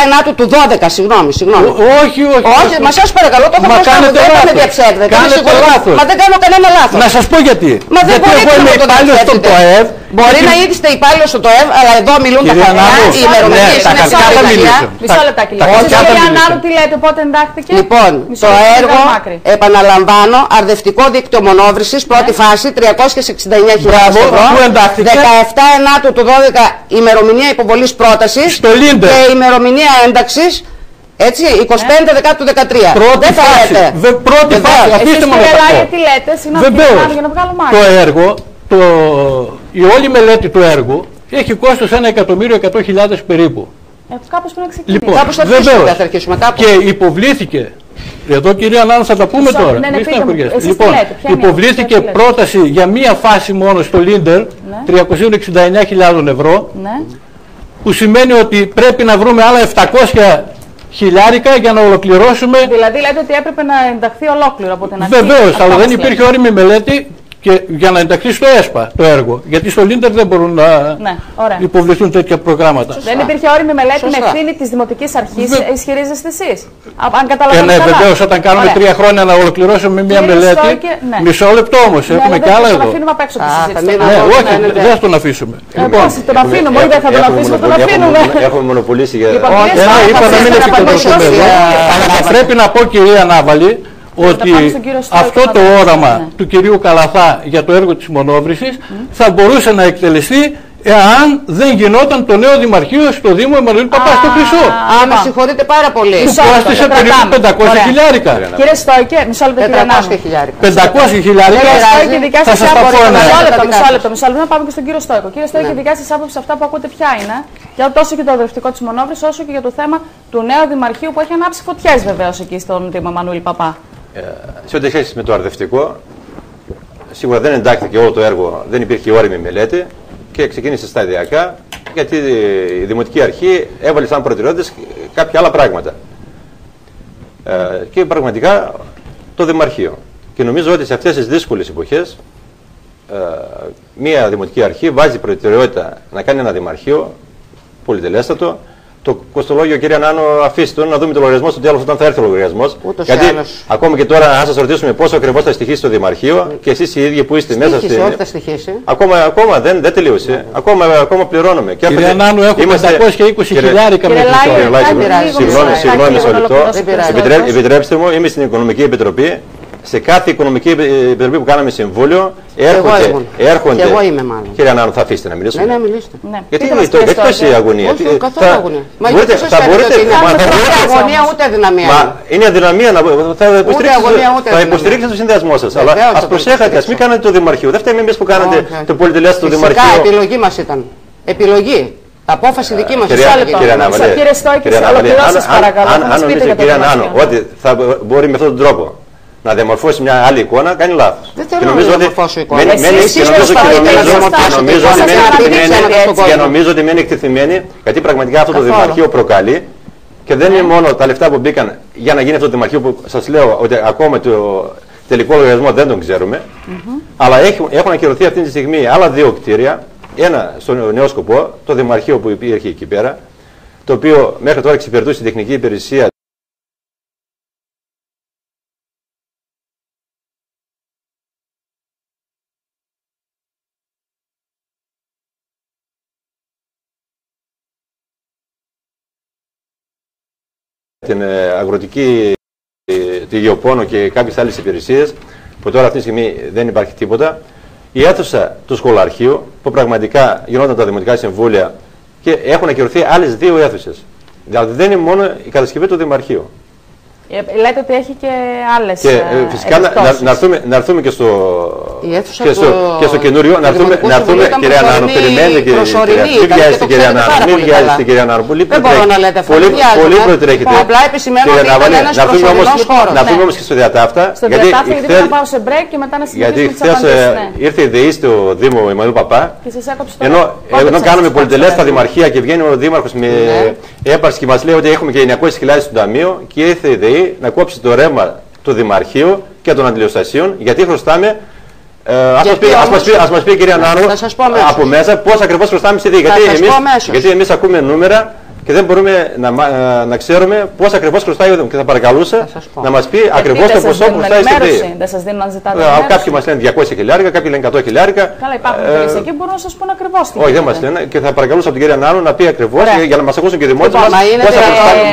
Ενάτου του 12, συγγνώμη. Όχι. Μα σας παρακαλώ, το έχω μπροστά μου, δεν με διαψεύδετε. Μα δεν κάνω κανένα λάθος. Να σας πω γιατί. Μα δεν μπορείτε να το διαψεύδετε. Μπορεί να είστε υπάλληλος στο ΤΟΕΒ, αλλά εδώ μιλούν τα χαρτιά, οι ημερομηνίες είναι σαφήνια. Μισό λεπτάκι. Κυρία Νάνου, τι λέτε, πότε εντάχθηκε? Λοιπόν, το έργο, επαναλαμβάνω, αρδευτικό δίκτυο μονόβρησης, πρώτη φάση, 369.000 ευρώ. 17 Ενάτου του 12 ημερομηνία υποβολής πρότασης και ημερομηνία ένταξης. Έτσι, 25 Δεκάτου 2013. Πρώτη φάση. Αφήστε μου να το πω. Τι λέτε, συγγνώμη, για να βγάλω μάχη. Το έργο, η όλη μελέτη του έργου έχει κόστος 1.100.000 περίπου. Κάπως πρέπει να ξεκινήσει. Λοιπόν, κάπως θα αρχίσουμε. Και υποβλήθηκε, εδώ κυρία Νάνου θα τα πούμε τώρα, λοιπόν, υποβλήθηκε πρόταση για μία φάση μόνο στο Λίντερ, 369.000 ευρώ, που σημαίνει ότι πρέπει να βρούμε άλλα 700.000 για να ολοκληρώσουμε. Δηλαδή λέτε ότι έπρεπε να ενταχθεί ολόκληρο από την αρχή. Βεβαίως, αλλά δεν υπήρχε όριμη μελέτη και για να ενταχθεί στο ΕΣΠΑ το έργο. Γιατί στο Λίντερ δεν μπορούν να υποβληθούν τέτοια προγράμματα. Σωστά. Δεν υπήρχε όριμη μελέτη με ευθύνη της Δημοτικής Αρχής, ισχυρίζεστε εσείς? Αν καταλαβαίνετε. Ναι, βεβαίως, όταν κάνουμε 3 χρόνια να ολοκληρώσουμε μια μελέτη. Ναι. Μισό λεπτό όμως, έχουμε κι άλλα εδώ. Τον αφήνουμε απ' έξω τη συζήτηση. Όχι, δεν θα τον αφήσουμε. Τον αφήνουμε, όχι δεν θα τον αφήσουμε, τον αφήνουμε. Έχουμε μονοπολίσει για. Είπα να μην επικεντρωθούμε εδώ. Αλλά πρέπει να πω, κυρία Ναύαλη, ότι αυτό το όραμα του κυρίου Καλαθά για το έργο της μονόβρυσης θα μπορούσε να εκτελεστεί εάν δεν γινόταν το νέο δημαρχείο στο Δήμο Εμμανουήλ Παπά στο Χρυσό. Με συγχωρείτε πάρα πολύ. Που κόστησε περίπου 500 χιλιάρικα. Κύριε Στόικε, μισό λεπτό, κύριε Νάνου. 500 χιλιάρικα. Θα σας τα πω. Μισό λεπτό, να πάμε και στον κύριο Στόικο. Κύριε Στόικε, δικά σας άποψη αυτά που ακούτε ποια είναι? Για τόσο και το αδρευτικό της μονόβρυσης, όσο και για το θέμα του νέου δημαρχείου που έχει ανάψει φωτιές βεβαίως εκεί στον Δήμο Εμμανουήλ Παπά. Σε ό,τι σχέση με το αρδευτικό, σίγουρα δεν εντάχθηκε όλο το έργο, δεν υπήρχε όριμη μελέτη και ξεκίνησε σταδιακά, γιατί η Δημοτική Αρχή έβαλε σαν προτεραιότητες κάποια άλλα πράγματα. Και πραγματικά το Δημαρχείο. Και νομίζω ότι σε αυτές τις δύσκολες εποχές, μια Δημοτική Αρχή βάζει προτεραιότητα να κάνει ένα Δημαρχείο πολυτελέστατο. Το κοστολόγιο, κύριε Νάνο, αφήστε το να δούμε το λογαριασμό στο τέλος όταν θα έρθει ο λογαριασμός. Γιατί ακόμα και τώρα, αν σας ρωτήσουμε πόσο ακριβώς θα στοιχήσει το Δημαρχείο και εσείς οι ίδιοι που είστε μέσα στην. Όχι, θα στοιχήσει. Ακόμα δεν τελείωσε. Ακόμα πληρώνουμε. Κύριε Νάνο, έχουμε 520 χιλιάρικα με Συγγνώμη, μισό λεπτό. Επιτρέψτε μου, είμαι στην Οικονομική Επιτροπή. Σε κάθε Οικονομική Επιτροπή που κάναμε συμβούλιο έρχονται. Και εγώ είμαι μάλλον. Κύριε Νάνο, θα αφήσετε να μιλήσουμε? Ναι, μιλήστε. Γιατί τόση αγωνία? Όχι, καθόλου αγωνία. Μα γιατί θα μπορείτε. Ούτε αγωνία ούτε αδυναμία. Μα είναι αδυναμία να θα υποστηρίξετε το συνδυασμό σας. Αλλά ας προσέχετε, ας μην κάνετε το Δημαρχείο. Δεν φταίμε εμείς που κάνατε το πολυτελέστατο Δημαρχείο. Φυσικά, επιλογή μας ήταν. Επιλογή. Απόφαση δική μας. Κύριε Στόικη, ολοκληρώσεις παρακαλώ. Αν νομίζετε, κύριε Νάνο, ότι θα μπορεί με αυτόν τον τρόπο να διαμορφώσει μια άλλη εικόνα, κάνει λάθος. Δεν θέλω να διαμορφώσω εικόνα. Και νομίζω ότι μένει εκτεθειμένη, γιατί πραγματικά αυτό το Δημαρχείο προκαλεί και δεν είναι μόνο τα λεφτά που μπήκαν για να γίνει αυτό το Δημαρχείο που σας λέω ότι ακόμα το τελικό λογαριασμό δεν τον ξέρουμε, αλλά έχουν ακυρωθεί αυτή τη στιγμή άλλα 2 κτίρια, ένα στο Νέο Σκοπό, το Δημαρχείο που υπήρχε εκεί πέρα, το οποίο μέχρι τώρα εξυπηρετούσε την τεχνική υπηρεσία την αγροτική, τη γεωπόνο και κάποιες άλλες υπηρεσίες, που τώρα αυτή τη στιγμή δεν υπάρχει τίποτα. Η αίθουσα του σχολαρχείου, που πραγματικά γινόταν τα δημοτικά συμβούλια και έχουν ακυρωθεί άλλες 2 αίθουσες. Δηλαδή δεν είναι μόνο η κατασκευή του Δημαρχείου. Λέτε ότι έχει και άλλες. Και φυσικά να έρθουμε και στο καινούριο. Να έρθουμε, κυρία Νάνο, περιμένετε. Μην βιάζεστε, κυρία Νάνο. Μην βιάζεστε, κυρία Νάνο. Πολύ προτεραιότητε. Απλά επισημαίνω ότι ήταν ένας προσωρινός χώρος. Να πούμε όμως και στο διατάφτα. Στο διατάφτα, γιατί πρέπει να πάω σε break και μετά να συνεχίσουμε τις απαντήσεις. Γιατί χθες ήρθε η ΔΕΗ στο Δήμο Εμμανουήλ Παπά. Ενώ κάνουμε πολυτελέστα δημαρχία και βγαίνει ο Δήμαρχος με έπαρση και μας λέει ότι έχουμε και 900.000 στο Ταμείο και ήρθε η ΔΕΗ να κόψει το ρέμα του Δημαρχείου και των αντιλιοστασίων, γιατί χρωστάμε. Ας μας πει η κυρία Νάνου από μέσα πώς ακριβώς χρωστάμε στη ΔΕΗ. Γιατί εμείς ακούμε νούμερα και δεν μπορούμε να ξέρουμε πώς ακριβώς χρωστάει ο Δήμος. Και θα παρακαλούσα να μας πει ακριβώς το ποσό που χρωστάει στη ΔΕΗ. Δεν σας δίνουν να ζητάτε. Κάποιοι μας λένε 200 χιλιάρικα, κάποιοι λένε 100 χιλιάρικα. Καλά, υπάρχουν φορείς εκεί που μπορούν να σας πούν ακριβώς τι. Όχι, δεν μας λένε και θα παρακαλούσα από την κυρία Νάνου να πει ακριβώς για να μας ακούσουν και οι δημότες μας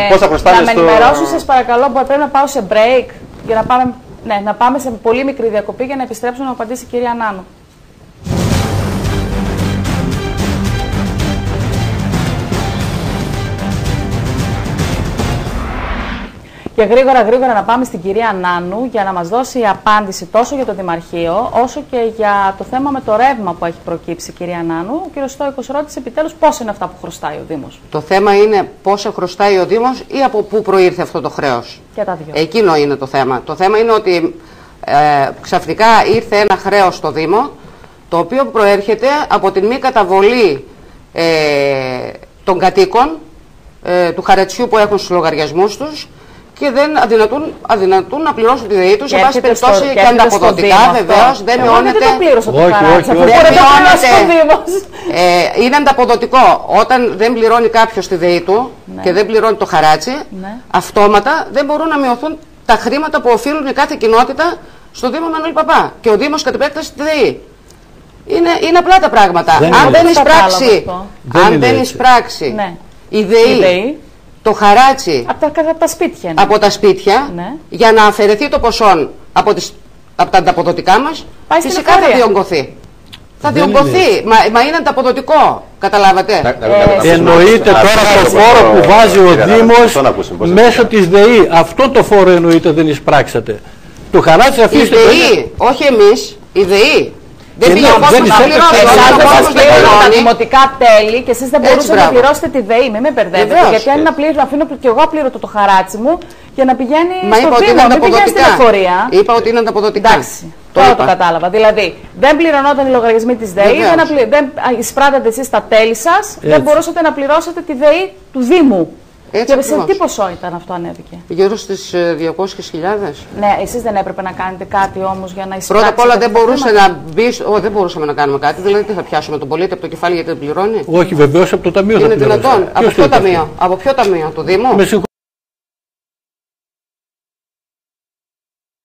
πώς θα χρωστάνε στο. Να με ενημερώσουν σας παρακαλώ που πρέπει να πάω σε break για να πάμε σε πολύ μικρή διακοπή για να επιστρέψουμε να απαντήσει η κυρία Νάνου. Και γρήγορα να πάμε στην κυρία Νάνου για να μας δώσει απάντηση τόσο για το Δημαρχείο όσο και για το θέμα με το ρεύμα που έχει προκύψει, κυρία Νάνου. Ο κύριος Στόικος ρώτησε επιτέλους πώς είναι αυτά που χρωστάει ο Δήμος. Το θέμα είναι πόσο χρωστάει ο Δήμος ή από πού προήρθε αυτό το χρέος. Και τα δύο. Εκείνο είναι το θέμα. Το θέμα είναι ότι ξαφνικά ήρθε ένα χρέος στο Δήμο, το οποίο προέρχεται από την μη καταβολή των κατοίκων του χαρετσιού που έχουν στους λογαριασμούς τους και δεν αδυνατούν να πληρώσουν τη ΔΕΗ τους. Σε πάση περιπτώσει και ανταποδοτικά βεβαίως δεν μειώνεται. Δεν το πλήρωσα το χαράτσι, αφού μπορεί να το πληρώσει ο Δήμος. Είναι ανταποδοτικό. Όταν δεν πληρώνει κάποιος τη ΔΕΗ του και δεν πληρώνει το χαράτσι, αυτόματα δεν μπορούν να μειωθούν τα χρήματα που οφείλουν η κάθε κοινότητα στο Δήμο Μανώλη Παπά. Και ο Δήμος κατ' επέκταση τη ΔΕΗ. Είναι απλά τα πράγματα. Αν δεν εισπράξει η ΔΕΗ το χαράτσι από τα σπίτια για να αφαιρεθεί το ποσό από τα ανταποδοτικά μας, φυσικά θα διωγγωθεί. Θα διωγγωθεί. Μα είναι ανταποδοτικό. Καταλάβατε. Εννοείται τώρα το φόρο που βάζει ο Δήμος μέσω της ΔΕΗ. Αυτό το φόρο εννοείται δεν εισπράξατε. Το χαράτσι αφήστε. Η ΔΕΗ, όχι εμείς, η ΔΕΗ. Δεν πήγε ο κόσμος να πληρώσει. Εσάς τα δημοτικά τέλη και εσείς δεν μπορούσατε να πληρώσετε τη ΔΕΗ. Μην με μπερδεύετε. Γιατί αν αφήνω και εγώ απλήρωτο το χαράτσι μου για να πηγαίνει στο Δήμο, μην πηγαίνει στην εφορία. Είπα ότι είναι ανταποδοτικά. Εντάξει, τώρα το κατάλαβα. Δηλαδή δεν πληρωνόταν οι λογαριασμοί της ΔΕΗ, δεν εισπράτατε εσείς τα τέλη σας, δεν μπορούσατε να πληρώσετε τη ΔΕΗ του Δήμου. Και σε τι ποσό ήταν αυτό ανέβηκε? Γύρω στις 200.000. Ναι, εσείς δεν έπρεπε να κάνετε κάτι όμως για να εισπράξετε? Πρώτα απ' όλα δεν μπορούσε να μπει. Δεν μπορούσαμε να κάνουμε κάτι. Δηλαδή, τι θα πιάσουμε τον πολίτη από το κεφάλι γιατί δεν πληρώνει? Όχι, βεβαίως από το ταμείο θα πληρώνει. Είναι δυνατόν? Από ποιο ταμείο? Από ποιο ταμείο? Το Δήμο?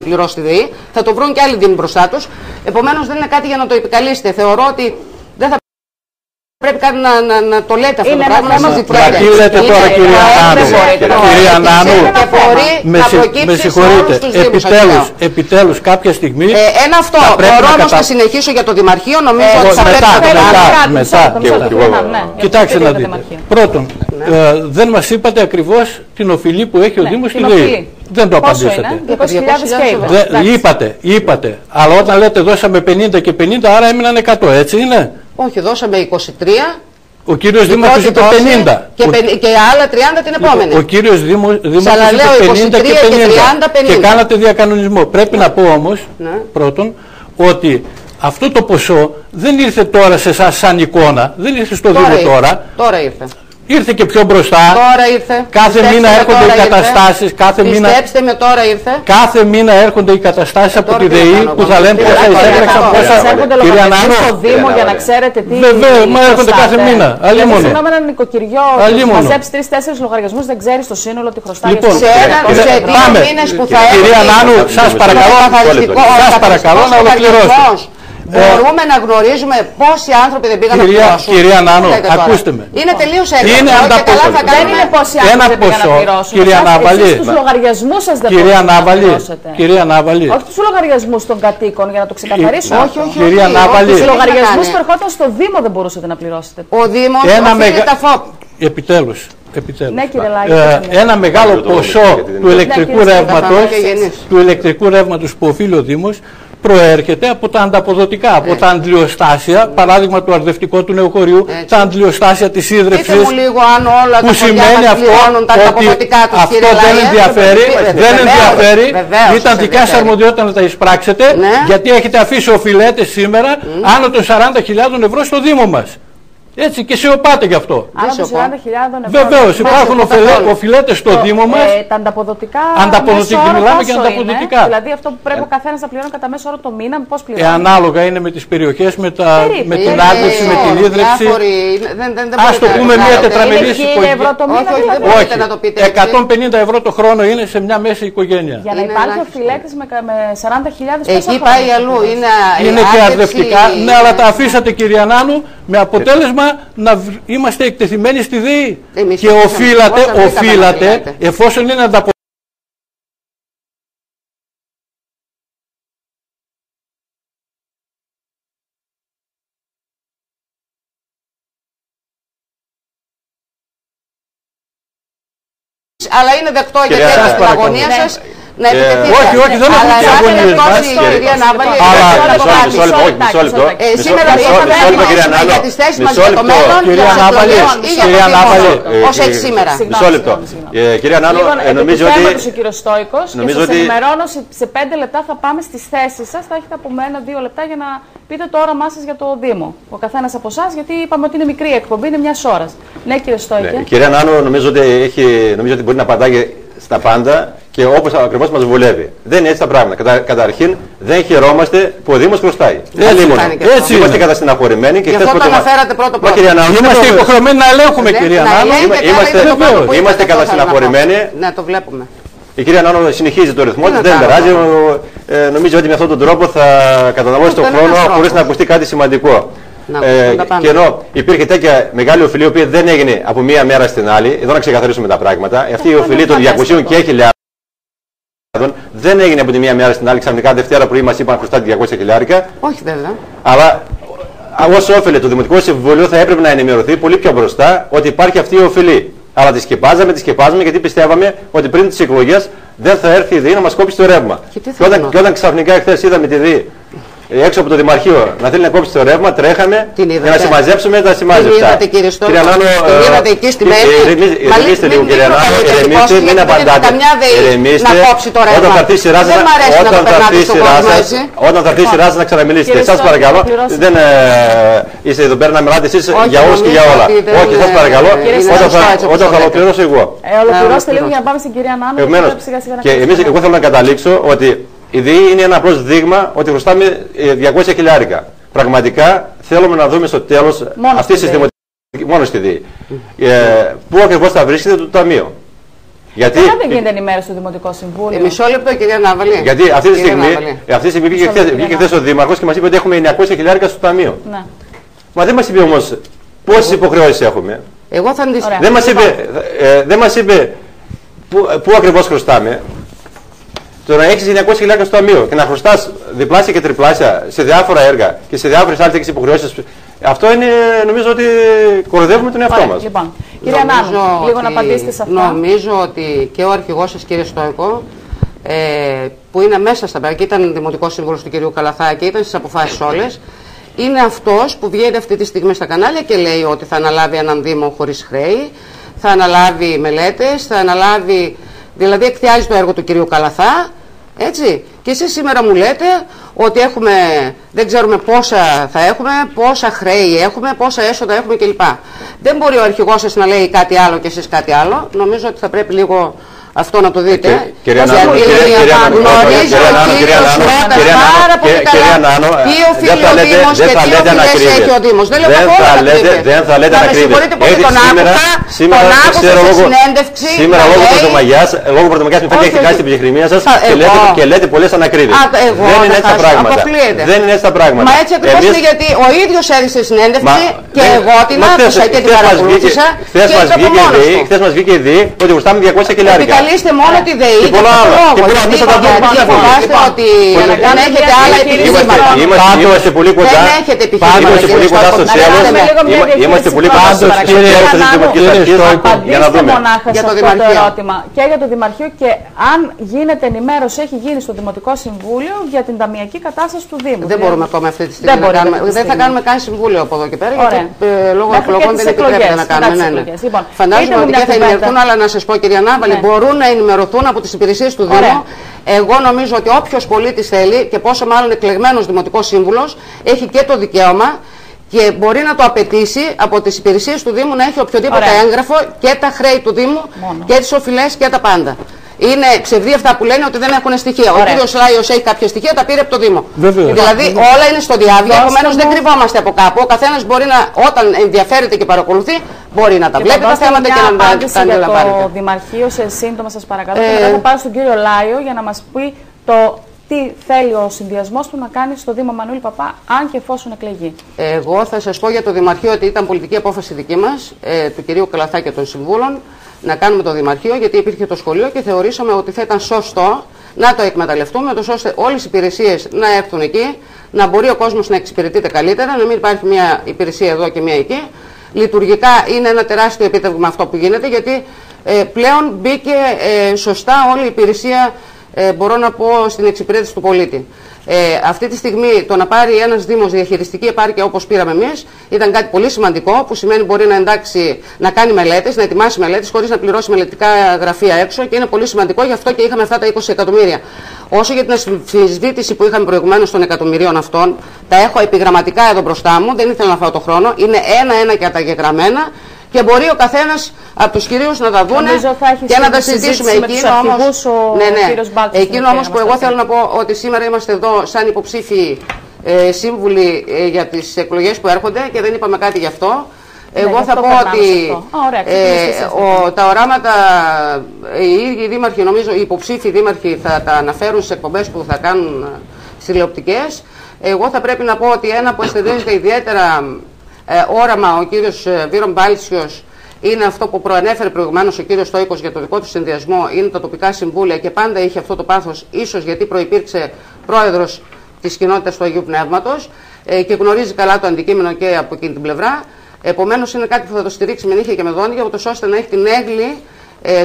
Πληρώσει τη ΔΕΗ. Θα το βρουν και άλλοι Δήμοι μπροστά τους. Επομένως, δεν είναι κάτι για να το επικαλείστε. Θεωρώ ότι δεν θα πρέπει κάτι να το λέτε αυτό το πράγμα, να συζητάτε. Τι λέτε τώρα, κυρία Νάνου? Με συγχωρείτε. Επιτέλους κάποια στιγμή. Ένα αυτό. Μπορώ όμως να συνεχίσω για το Δημαρχείο. Νομίζω ότι θα πρέπει μετά. Κοιτάξτε να δείτε. Πρώτον, δεν μας είπατε ακριβώς την οφειλή που έχει ο Δήμος στη ΔΕΗ. Δεν το απαντήσατε. 200.000 είπατε. Αλλά όταν λέτε δώσαμε 50 και 50, άρα έμειναν 100, έτσι είναι? Όχι, δώσαμε 23. Ο κύριος Δήμαρχος είπε 50. Και άλλα 30 την επόμενη. Ο κύριος Δήμαρχος είπε 50 και 50. Και κάνατε διακανονισμό. Πρέπει να πω όμως, πρώτον, ότι αυτό το ποσό δεν ήρθε τώρα σε εσάς σαν εικόνα. Δεν ήρθε στο Δήμο τώρα. Τώρα ήρθε. Ήρθε και πιο μπροστά. Τώρα ήρθε. Κάθε μήνα έρχονται οι καταστάσεις. Πιστέψτε με, τώρα ήρθε. Κάθε μήνα έρχονται οι καταστάσεις από τη ΔΕΗ που θα λένε πόσα εισέπραξαν, πόσα. Έρχονται λογαριασμοί στο Δήμο για να ξέρετε τι. Βεβαίως, μα έρχονται κάθε μήνα. Αλλήμον. Συγγνώμη, ένα νοικοκυριό μαζέψει 3-4 λογαριασμούς, δεν ξέρει το σύνολο τι χρωστάει. Λοιπόν, σε 2 μήνες που θα έρθει. Κυρία Νάνου, σας παρακαλώ να ολοκληρώσω. Μπορούμε να γνωρίζουμε πόσοι άνθρωποι δεν πήγαν να πληρώσουν. Κυρία Νάνου, ακούστε με. Είναι τελείως εύκολο. Είναι ανταποδοτικό. Δεν είναι πόσοι άνθρωποι δεν πήγαν να πληρώσουν. Κυρία Νάβαλη. Εσείς τους λογαριασμούς σας δεν μπορείτε να πληρώσετε. Κυρία Νάβαλη. Όχι τους λογαριασμούς των κατοίκων, για να το ξεκαθαρίσουμε. Όχι. Κυρία Νάβαλη. Τους λογαριασμούς που ερχόταν στο Δήμο δεν μπορούσατε να πληρώσετε. Ο Δήμος οφείλει τα ΦΟΠ. Επιτέλους. Ναι, ένα μεγάλο ποσό του ηλεκτρικού ρεύματος που οφείλει ο Δήμος προέρχεται από τα ανταποδοτικά, από τα αντλιοστάσια, παράδειγμα του αρδευτικού του νεοχωριού, τα αντλιοστάσια της ίδρυψης, που σημαίνει αυτό ότι αυτό δεν ενδιαφέρει, ήταν δικά σας αρμοδιότητα να τα εισπράξετε, γιατί έχετε αφήσει οφειλέτες σήμερα άνω των 40.000 ευρώ στο Δήμο μας. Έτσι και σιωπάτε γι' αυτό. Άνω των 40.000 ευρώ. Βεβαίως, υπάρχουν οφειλέτες στο Δήμο μας. Τα ανταποδοτικά. Μιλάμε για ανταποδοτικά. Δηλαδή αυτό που πρέπει ο καθένας να πληρώνει κατά μέσο όρο το μήνα, πώς πληρώνει? Ανάλογα είναι με τις περιοχές, με την άρδευση, με την ίδρυψη. Ας το πούμε μια τετραμελής οικογένεια. Όχι, 150 ευρώ το χρόνο είναι σε μια μέση οικογένεια. Για να υπάρχει οφειλέτης με 40.000 ευρώ. Εκεί πάει αλλού. Είναι και αρδευτικά. Ναι, αλλά τα αφήσατε, κυρία Νάνου, με αποτέλεσμα να είμαστε εκτεθειμένοι στη ΔΕΗ. Και οφείλατε, εφόσον είναι ανταποδοτικά. Αλλά είναι δεκτό γιατί έχετε την αγωνία σας. Όχι, δεν έχουμε τις αγωνίες μας. Σήμερα είπαμε για τις θέσεις μας για το μέλλον, για τις εκλογές ή για το Δήμο, ως έχει σήμερα. Μισό λεπτό. Κυρία Νάνου, νομίζω ότι... ο κύριος Στόικος και σας ενημερώνω σε 5 λεπτά θα πάμε στις θέσεις σας. Θα έχετε από μένα 2 λεπτά για να πείτε το όραμά σας για το Δήμο. Ο καθένας από εσάς, γιατί είπαμε ότι είναι μικρή εκπομπή, είναι μιας ώρας. Ναι, κύριε Στόικε. Κυρία Νάνου, νομίζω ότι μπορεί να απαντάει στα πάντα. και όπως ακριβώς μας βολεύει. Δεν είναι έτσι τα πράγματα. Καταρχήν, δεν χαιρόμαστε που ο Δήμος χρωστάει. Έτσι είμαστε καταστεναχωρημένοι και γι' αυτό το αναφέρατε πρώτο. Είμαστε υποχρεωμένοι να ελέγχουμε, κυρία Νάνο. Είμαστε καταστεναχωρημένοι. Ναι, το βλέπουμε. Η κυρία Νάνο συνεχίζει το ρυθμό της, δεν περάζει. Νομίζω ότι με αυτόν τον τρόπο θα καταναλώσει τον χρόνο χωρίς να ακουστεί κάτι σημαντικό. Και ενώ υπήρχε τέτοια μεγάλη οφειλή, η οποία δεν έγινε από μία μέρα στην άλλη, εδώ να ξεκαθαρίσουμε τα πράγματα. Αυτή η οφειλή των 200 και χιλιάδων δεν έγινε από τη μία μέρα στην άλλη. Ξαφνικά Δευτέρα πρωί μας είπαν χρωστάτε 200 χιλιάρικα. Όχι βέβαια. Αλλά ως όφελε το Δημοτικό Συμβούλιο θα έπρεπε να ενημερωθεί πολύ πιο μπροστά ότι υπάρχει αυτή η οφειλή. Αλλά τη σκεπάζαμε γιατί πιστεύαμε ότι πριν τις εκλογές δεν θα έρθει η ΔΕΗ να μας κόψει το ρεύμα. Και όταν ξαφνικά χθες είδαμε τη ΔΕΗ έξω από το Δημαρχείο να θέλει να κόψει το ρεύμα, τρέχαμε για να συμμαζέψουμε τα συμμάζευτα. Την είδατε, κύριε Στόλο, την είδατε εκεί στη μέση. Ηρεμήστε λίγο, κύριε Νάνο, ηρεμήστε, μην απαντάτε. Ηρεμήστε, όταν θα έρθει η σειρά σας, όταν θα έρθει η σειρά σας να ξαναμιλήσετε. Σας παρακαλώ, δεν είστε εδώ πέρα να μιλάτε εσείς για όλους και για όλα. Όχι, σας παρακαλώ, όταν θα ολοκληρώσω εγώ. Ολοκληρώστε λίγο για να πάμε στην κυρία Νάνο. Και εγώ θέλω να καταλήξω ότι η ΔΕΗ είναι ένα απλώς δείγμα ότι χρωστάμε 200 χιλιάρικα. Πραγματικά θέλουμε να δούμε στο τέλος αυτής της δημοτικής. Μόνο στη ΔΕΗ. Πού ακριβώς θα βρίσκεται το ταμείο. Γιατί δεν γίνεται ενημέρωση στο Δημοτικό Συμβούλιο. Μισό λεπτό, κυρία Ναύαλη. Γιατί αυτή τη στιγμή βγήκε χθες ο Δήμαρχος και μας είπε ότι έχουμε 900 χιλιάρικα στο ταμείο. Ναι. Μα δεν μας είπε όμως πόσες υποχρεώσεις έχουμε. Εγώ θα δεν μας είπε πού ακριβώς χρωστάμε. Το να έχεις 900 χιλιάρικα στο ταμείο και να χρωστάς διπλάσια και τριπλάσια σε διάφορα έργα και σε διάφορες άλλες υποχρεώσεις, αυτό είναι, νομίζω ότι κοροϊδεύουμε τον εαυτό μας. Λοιπόν, κυρία Νάνο, λίγο να απαντήσετε σε αυτό. Νομίζω ότι και ο αρχηγός σας, κύριε Στόικο, που είναι μέσα στα πράγματα, ήταν Δημοτικός Σύμβουλος του κυρίου Καλαθά και ήταν στις αποφάσεις όλες, είναι αυτός που βγαίνει αυτή τη στιγμή στα κανάλια και λέει ότι θα αναλάβει έναν Δήμο χωρίς χρέη, θα αναλάβει μελέτες, θα αναλάβει. Δηλαδή εκθιάζει το έργο του κυρίου Καλαθά, έτσι. Και εσείς σήμερα μου λέτε ότι δεν ξέρουμε πόσα θα έχουμε, πόσα χρέη έχουμε, πόσα έσοδα έχουμε κλπ. Δεν μπορεί ο αρχηγός σας να λέει κάτι άλλο και εσείς κάτι άλλο. Νομίζω ότι θα πρέπει λίγο αυτό να το δείτε. Κυρία Νάνο, γνωρίζει ο κύριος Μέτας πάρα πολύ καλά τι οφείλει ο Δήμος και τι οφείλες έχει ο Δήμος. Δεν θα λέτε να κρύβετε. Συγχωρείτε που τον άκουσα στη συνέντευξη. Σήμερα λόγω πρωτομαγιάς με έχετε χάσει την ψυχραιμία σας και λέτε πολλές ανακρίβειες. Δεν είναι έτσι τα πράγματα. Δεν είναι έτσι τα πράγματα. Μα έτσι ακριβώς είναι γιατί ο ίδιος έδειξε συνέντευξη και εγώ την άκουσα και την παρακολούθησα. Χθες μας βγήκε η ΔΕΗ ότι χρωστάμε 200 χιλιάρικα. Επικαλείστε μόνο τη ΔΕΗ και πολλά άλλα. Γιατί φοβάστε ότι δεν έχετε άλλα επιχειρήματα. Είμαστε πολύ κοντά. Δεν έχετε επιχειρήματα. Είμαστε πολύ κοντά στο τέλος. Είμαστε πολύ κοντά στο τέλος της Δημοτικής Αρχής. Για να δούμε. Για το ερώτημα και για το Δημαρχείο και αν γίνεται ενημέρωση, έχει γίνει στο Δημοτικό Συμβούλιο για την ταμιακή κατάσταση του Δήμου. Δεν μπορούμε ακόμα αυτή τη στιγμή να κάνουμε. Δεν θα κάνουμε καν συμβούλιο από εδώ και πέρα. Γιατί λόγω εκλογών δεν επιτρέπεται να κάνουμε. Φαντάζομαι ότι και θα ενημερωθούν, αλλά να σας πω, κυρία Ναύαλη, μπορούν να ενημερωθούν από τις υπηρεσίες του Δήμου. Εγώ νομίζω ότι όποιος πολίτης θέλει και πόσο μάλλον εκλεγμένος Δημοτικός Σύμβουλος έχει και το δικαίωμα και μπορεί να το απαιτήσει από τις υπηρεσίες του Δήμου να έχει οποιοδήποτε έγγραφο και τα χρέη του Δήμου και τις οφειλές και τα πάντα. Είναι ψευδή αυτά που λένε ότι δεν έχουν στοιχεία. Ο κύριος Λάιος έχει κάποια στοιχεία, τα πήρε από το Δήμο. Δηλαδή όλα είναι στο διάβιο, επομένως δεν κρυβόμαστε από κάπου. Ο καθένας μπορεί να, όταν ενδιαφέρεται και παρακολουθεί, μπορεί να τα βλέπει τα θέματα και να τα κάνει όλα πάρει. Για το Δημαρχείο, σε σύντομα σας παρακαλώ, και μετά θα πάω στον κύριο Λάιο για να μας πει τι θέλει ο συνδυασμός του να κάνει στο Δήμο Μανουήλ Παπά, αν και εφόσον εκλεγεί. Εγώ θα σας πω για το Δημαρχείο ότι ήταν πολιτική απόφαση δική μας, του κυρίου Καλαθά και των συμβούλων, να κάνουμε το Δημαρχείο, γιατί υπήρχε το σχολείο και θεωρήσαμε ότι θα ήταν σωστό να το εκμεταλλευτούμε, ώστε όλες οι υπηρεσίες να έρθουν εκεί, να μπορεί ο κόσμος να εξυπηρετείται καλύτερα, να μην υπάρχει μια υπηρεσία εδώ και μια εκεί. Λειτουργικά είναι ένα τεράστιο επίτευγμα αυτό που γίνεται, γιατί πλέον μπήκε σωστά όλη η υπηρεσία, μπορώ να πω, στην εξυπηρέτηση του πολίτη. Αυτή τη στιγμή το να πάρει ένας Δήμος διαχειριστική επάρκεια όπως πήραμε εμείς ήταν κάτι πολύ σημαντικό, που σημαίνει μπορεί να εντάξει, να κάνει μελέτες, να ετοιμάσει μελέτες χωρίς να πληρώσει μελετικά γραφεία έξω, και είναι πολύ σημαντικό, γι' αυτό και είχαμε αυτά τα 20 εκατομμύρια. Όσο για την αμφισβήτηση που είχαμε προηγουμένως των εκατομμυρίων αυτών, τα έχω επιγραμματικά εδώ μπροστά μου, δεν ήθελα να φάω το χρόνο, είναι ένα-ένα καταγεγραμμένα και μπορεί ο καθένας από τους κυρίους να τα δούνε και να τα συζητήσουμε. Εκείνο όμως που εγώ θέλω να πω ότι σήμερα είμαστε εδώ σαν υποψήφιοι σύμβουλοι για τις εκλογές που έρχονται και δεν είπαμε κάτι γι' αυτό. Εγώ θα πω ότι τα οράματα, οι ίδιοι δήμαρχοι, νομίζω οι υποψήφοι δήμαρχοι θα τα αναφέρουν στις εκπομπές που θα κάνουν στις τηλεοπτικές. Εγώ θα πρέπει να πω ότι ένα που αισθανίζεται ιδιαίτερα όραμα ο κύριος Βίρον Μπάλτσιος είναι αυτό που προανέφερε προηγουμένως ο κύριος Στόικος για το δικό του συνδυασμό, είναι τα τοπικά συμβούλια και πάντα είχε αυτό το πάθος, ίσως γιατί προϋπήρξε πρόεδρος της κοινότητας του Αγίου Πνεύματος και γνωρίζει καλά το αντικείμενο και από εκείνη την πλευρά. Επομένως είναι κάτι που θα το στηρίξει με νύχια και με δόντια, ούτως ώστε να έχει την έγκλη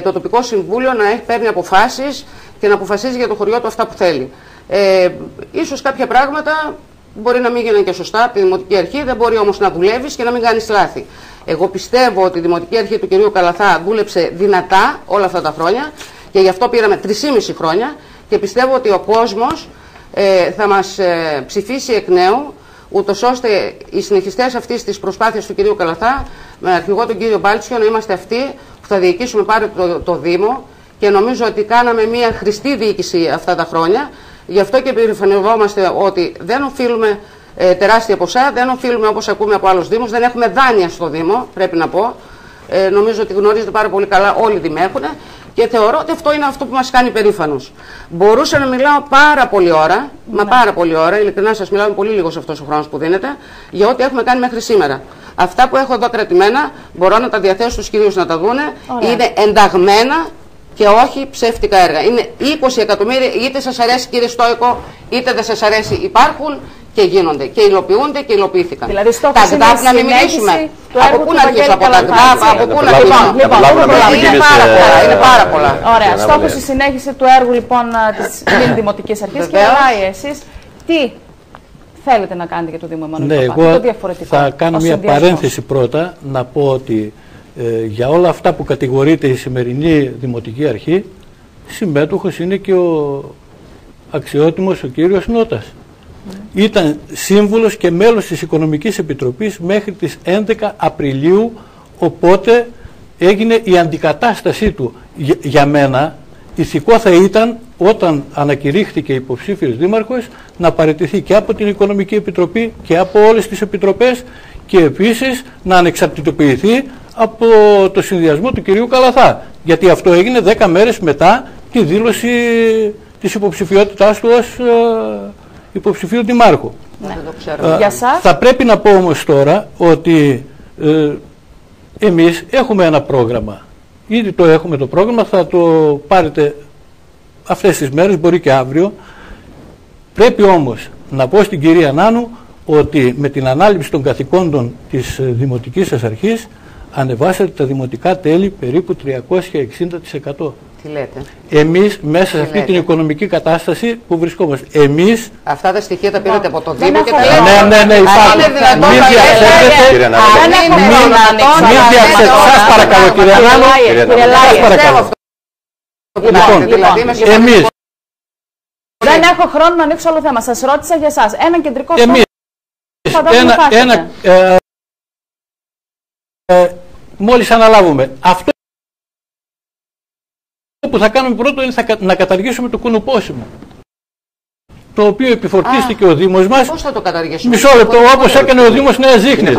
το τοπικό συμβούλιο να παίρνει αποφάσεις και να αποφασίζει για το χωριό του αυτά που θέλει. Ίσως κάποια πράγματα μπορεί να μην γίνουν και σωστά από τη Δημοτική Αρχή, δεν μπορεί όμως να δουλεύεις και να μην κάνεις λάθη. Εγώ πιστεύω ότι η Δημοτική Αρχή του κυρίου Καλαθά δούλεψε δυνατά όλα αυτά τα χρόνια και γι' αυτό πήραμε 3,5 χρόνια και πιστεύω ότι ο κόσμος θα μας ψηφίσει εκ νέου, ούτως ώστε οι συνεχιστές αυτής της προσπάθειας του κυρίου Καλαθά, με αρχηγό τον κύριο Μπάλτσιο, να είμαστε αυτοί που θα διοικήσουμε πάρει το Δήμο και νομίζω ότι κάναμε μια χρηστή διοίκηση αυτά τα χρόνια. Γι' αυτό και περηφανευόμαστε ότι δεν οφείλουμε τεράστια ποσά, δεν οφείλουμε όπως ακούμε από άλλους Δήμους, δεν έχουμε δάνεια στο Δήμο, πρέπει να πω. Νομίζω ότι γνωρίζετε πάρα πολύ καλά, όλοι οι Δήμοι έχουν και θεωρώ ότι αυτό είναι αυτό που μας κάνει περήφανους. Μπορούσα να μιλάω πάρα πολλή ώρα, μα πάρα πολλή ώρα, ειλικρινά σας μιλάω πολύ λίγο σε αυτός ο χρόνος που δίνεται, για ό,τι έχουμε κάνει μέχρι σήμερα. Αυτά που έχω εδώ κρατημένα μπορώ να τα διαθέσω στους κυρίους να τα δούνε, είναι ενταγμένα και όχι ψεύτικα έργα. Είναι 20 εκατομμύρια, είτε σας αρέσει κύριε Στόικο, είτε δεν σας αρέσει, υπάρχουν και γίνονται και υλοποιούνται και υλοποιήθηκαν. Δηλαδή στόχος είναι να μην μιλήσουμε. Από πού να αρχίσω, από τα ΚΔΑΠ, από πού να αρχίσω. Είναι πάρα πολλά. Ωραία. Στόχος η συνέχιση του έργου λοιπόν της Δημοτικής Αρχής. Και εσείς τι θέλετε να κάνετε για το Δήμο Εμμανουήλ Παπά? Εγώ θα κάνω μια παρένθεση πρώτα, να πω ότι για όλα αυτά που κατηγορείται η σημερινή Δημοτική Αρχή, συμμέτοχος είναι και ο αξιότιμος ο κύριος Νότας. Ήταν σύμβουλος και μέλος της Οικονομικής Επιτροπής μέχρι τις 11 Απριλίου, οπότε έγινε η αντικατάστασή του. Για μένα ηθικό θα ήταν όταν ανακηρύχθηκε υποψήφιος δήμαρχος να παραιτηθεί και από την Οικονομική Επιτροπή και από όλες τις επιτροπές και επίσης να ανεξαρτητοποιηθεί από το συνδυασμό του κυρίου Καλαθά. Γιατί αυτό έγινε 10 μέρες μετά τη δήλωση της υποψηφιότητάς του ως υποψηφίου δημάρχου. Ναι. Θα πρέπει να πω όμως τώρα ότι εμείς έχουμε ένα πρόγραμμα. Ήδη το έχουμε το πρόγραμμα, θα το πάρετε αυτές τις μέρες, μπορεί και αύριο. Πρέπει όμως να πω στην κυρία Νάνου ότι με την ανάληψη των καθηκόντων της Δημοτικής σας Αρχής ανεβάσατε τα δημοτικά τέλη περίπου 360%. Τι λέτε? Εμείς μέσα σε αυτή την οικονομική κατάσταση που βρισκόμαστε. Εμείς... Αυτά τα στοιχεία τα πήρατε από το Δήμο και τα λέτε. Ναι, υπάρχουν. Μην διαθέτετε. Μην διαθέτετε. Σας παρακαλώ κύριε Ανάνο. Σας παρακαλώ. Λοιπόν, εμείς... Δεν έχω χρόνο να ανοίξω όλο θέμα. Σας ρώτησα για εσάς. Ένα κεντρικό στόχο. Μόλις αναλάβουμε. Αυτό που θα κάνουμε πρώτο είναι να καταργήσουμε το κουνουπόσημο, το οποίο επιφορτίστηκε ο Δήμος μας. Πώς θα το καταργήσουμε? Μισό λεπτό, όπως έκανε ο Δήμος Νέας Ζήχνης.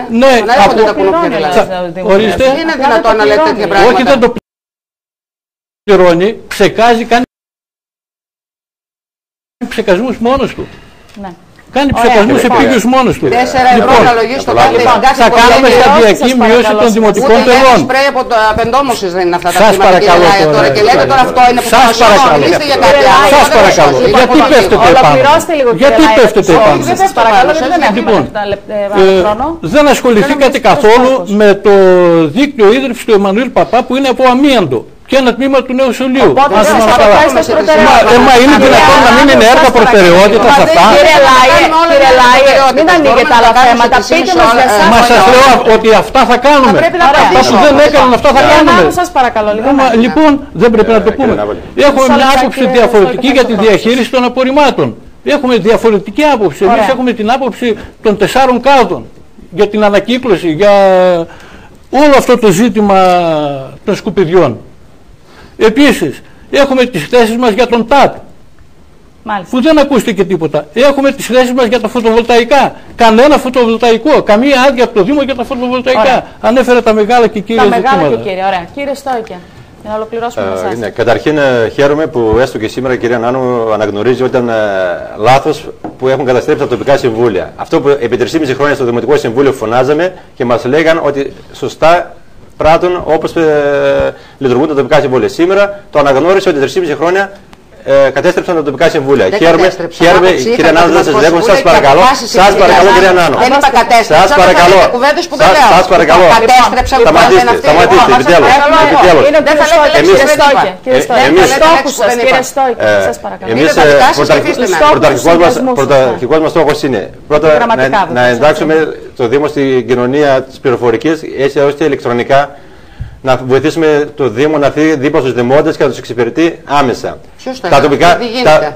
Ναι, να έρχονται τα κουνούπια. Ορίστε. Είναι δυνατόν να λέτε τέτοια πράγματα? Όχι, δεν το πληρώνει, ψεκάζει, κάνει ψεκασμούς μόνος του. Ναι. Κάνει ψεκασμούς επίγειους μόνος του. 4 ευρώ αναλογή στο κάθε οικογένεια. Θα κάνουμε σταδιακή μείωση των δημοτικών τελών. Ούτε σπρέι από απεντόμωσης δεν είναι αυτά τα χρήματα. Σας παρακαλώ τώρα. Και λέτε τώρα αυτό είναι που σας παρακαλώ. Σας παρακαλώ. Γιατί πέφτετε επάνω? Γιατί πέφτετε επάνω? Δεν ασχοληθήκατε καθόλου με το δίκτυο ίδρυυσης του Εμμανουήλ Παπά που είναι από αμίαντο και ένα τμήμα του Νέου Σολίου. Μα είναι δυνατόν να μην είναι έργα προτεραιότητας αυτά? Κύριε Λάιε, μην ανοίγετε άλλα θέματα. Πείτε μας για εσάς. Μα σας λέω ότι αυτά θα κάνουμε. Αυτά που δεν έκαναν, αυτά θα κάνουμε. Σας παρακαλώ λίγο. Λοιπόν, δεν πρέπει να το πούμε. Έχουμε μια άποψη διαφορετική για τη διαχείριση των απορριμμάτων. Έχουμε διαφορετική άποψη. Εμείς έχουμε την άποψη των 4 κάδων. για την ανακύκλωση, για όλο αυτό το ζήτημα των σκουπιδιών. Επίσης, έχουμε τις θέσεις μας για τον ΤΑΠ. Μάλιστα. Που δεν ακούστηκε τίποτα. Έχουμε τις θέσεις μας για τα φωτοβολταϊκά. Κανένα φωτοβολταϊκό. Καμία άδεια από το Δήμο για τα φωτοβολταϊκά. Ωραία. Ανέφερε τα μεγάλα και κύρια ζητήματα. Τα μεγάλα και κύρια. Ωραία. Κύριε Στόικε, για να ολοκληρώσουμε με εσάς. Ναι. Καταρχήν χαίρομαι που έστω και σήμερα η κυρία Νάνου αναγνωρίζει ότι ήταν λάθος που έχουν καταστρέψει τα τοπικά συμβούλια. Αυτό που επί 3,5 χρόνια στο Δημοτικό Συμβούλιο φωνάζαμε και μας λέγαν ότι σωστά πράττουν όπως λειτουργούν τα τοπικά συμβούλια. Σήμερα το αναγνώρισε ότι 3,5 χρόνια κατέστρεψαν τα τοπικά συμβούλια. Χαίρομαι, κυρία Νάνου, δεν σας λέγω, σας παρακαλώ. Σας παρακαλώ, κυρία Νάνου. Δεν είπα κατέστρεψαν, σας παρακαλώ. Σας παρακαλώ. Κατέστρεψαν, σταματήστε, επιτέλους. Εμείς, πρωταρχικός μας στόχος είναι πρώτα να εντάξουμε το Δήμο στην κοινωνία της πληροφορικής, έτσι ώστε ηλεκτρονικά να βοηθήσουμε το Δήμο να έρθει δίπλα στους δημότες και να τους εξυπηρετεί άμεσα.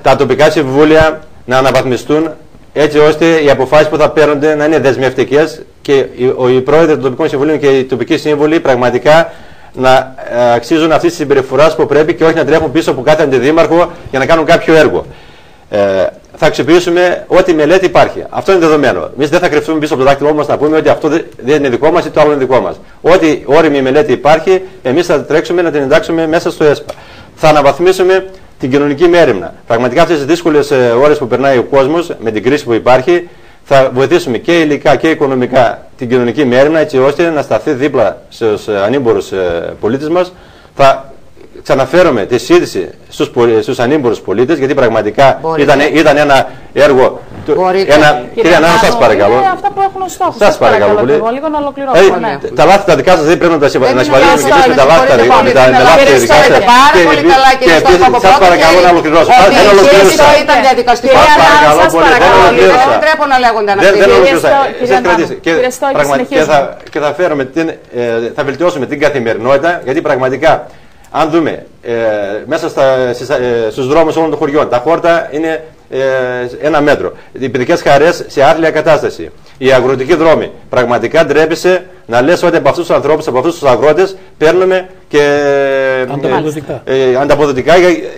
Τα τοπικά συμβούλια να αναβαθμιστούν έτσι ώστε οι αποφάσεις που θα παίρνονται να είναι δεσμευτικές και οι πρόεδροι των τοπικών συμβουλίων και οι τοπικοί σύμβουλοι πραγματικά να αξίζουν αυτή τη συμπεριφορά που πρέπει και όχι να τρέχουν πίσω από κάθε αντιδήμαρχο για να κάνουν κάποιο έργο. Θα αξιοποιήσουμε ό,τι μελέτη υπάρχει. Αυτό είναι δεδομένο. Εμείς δεν θα κρυφτούμε πίσω από το δάκτυλό μας να πούμε ότι αυτό δεν είναι δικό μας ή το άλλο είναι δικό μας. Ό,τι όριμη μελέτη υπάρχει, εμείς θα τρέξουμε να την εντάξουμε μέσα στο ΕΣΠΑ. Θα αναβαθμίσουμε την κοινωνική μέριμνα. Πραγματικά αυτές τις δύσκολες ώρες που περνάει ο κόσμος με την κρίση που υπάρχει, θα βοηθήσουμε και υλικά και οικονομικά την κοινωνική μέριμνα έτσι ώστε να σταθεί δίπλα στους ανήμπορους πολίτες μας. Θα ξαναφέρουμε τη σύντηση στους ανήμπορους πολίτες, γιατί πραγματικά ήταν ένα έργο. Κυρία Νάνου, σας παρακαλώ. Είναι αυτά που έχουν στόχους. Σας παρακαλώ πολύ. Λίγο να ολοκληρώσουμε. Τα λάθη τα δικά σας δεν πρέπει να συμφωνήσουμε και εμείς με τα λάθη τα δικά σας. Και σας παρακαλώ να ολοκληρώσω. Δεν ολοκλήρωσα. Ήταν διαδικαστικό. Δεν επιτρέπω να λέγονται αναπηρίες. Και θα φέρουμε, θα βελτιώσουμε την καθημερινότητα, γιατί πραγματικά αν δούμε μέσα στους δρόμους όλων των χωριών, τα χόρτα είναι 1 μέτρο. Οι παιδικές χαρές σε άθλια κατάσταση. Οι αγροτικοί δρόμοι. Πραγματικά ντρέπεσαι να λες ότι από αυτούς τους ανθρώπους, από αυτούς τους αγρότες παίρνουμε και ανταποδοτικά.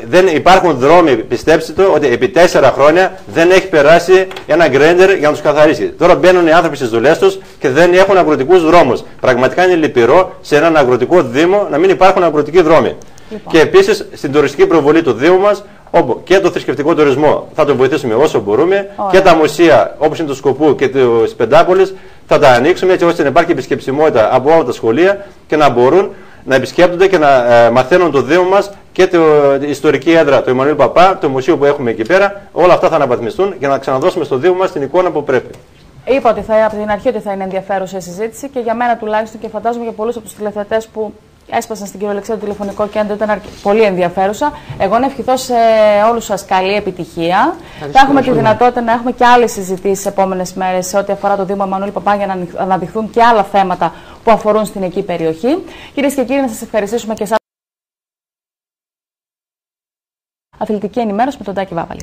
Δεν υπάρχουν δρόμοι, πιστέψτε το, ότι επί 4 χρόνια δεν έχει περάσει ένα γκρέντερ για να τους καθαρίσει. Τώρα μπαίνουν οι άνθρωποι στις δουλειές τους και δεν έχουν αγροτικούς δρόμους. Πραγματικά είναι λυπηρό σε έναν αγροτικό δήμο να μην υπάρχουν αγροτικοί δρόμοι. Λοιπόν. Και επίσης στην τουριστική προβολή του Δήμου μας, όπου και το θρησκευτικό τουρισμό θα το βοηθήσουμε όσο μπορούμε, και τα μουσεία όπως είναι του Σκοπού και της Πεντάπολης θα τα ανοίξουμε έτσι ώστε να υπάρχει επισκεψιμότητα από όλα τα σχολεία και να μπορούν να επισκέπτονται και να μαθαίνουν το Δήμο μας και την ιστορική έδρα του Εμμανουήλ Παπά, το μουσείο που έχουμε εκεί πέρα. Όλα αυτά θα αναβαθμιστούν για να ξαναδώσουμε στο Δήμο μας την εικόνα που πρέπει. Είπα ότι από την αρχή ότι θα είναι ενδιαφέρουσα η συζήτηση και για μένα τουλάχιστον και φαντάζομαι για πολλούς από τους τηλεθεατές που έσπασαν στην κυριολεξία το τηλεφωνικό κέντρο, ήταν πολύ ενδιαφέρουσα. Εγώ να ευχηθώ σε όλους σας καλή επιτυχία. Θα έχουμε τη δυνατότητα να έχουμε και άλλες συζητήσεις σε επόμενες μέρες σε ό,τι αφορά το Δήμο Εμμανουήλ Παπά για να αναδειχθούν και άλλα θέματα που αφορούν στην εκεί περιοχή. Κυρίες και κύριοι, να σας ευχαριστήσουμε και εσάς. Αθλητική ενημέρωση με τον Τάκη Βάβαλη.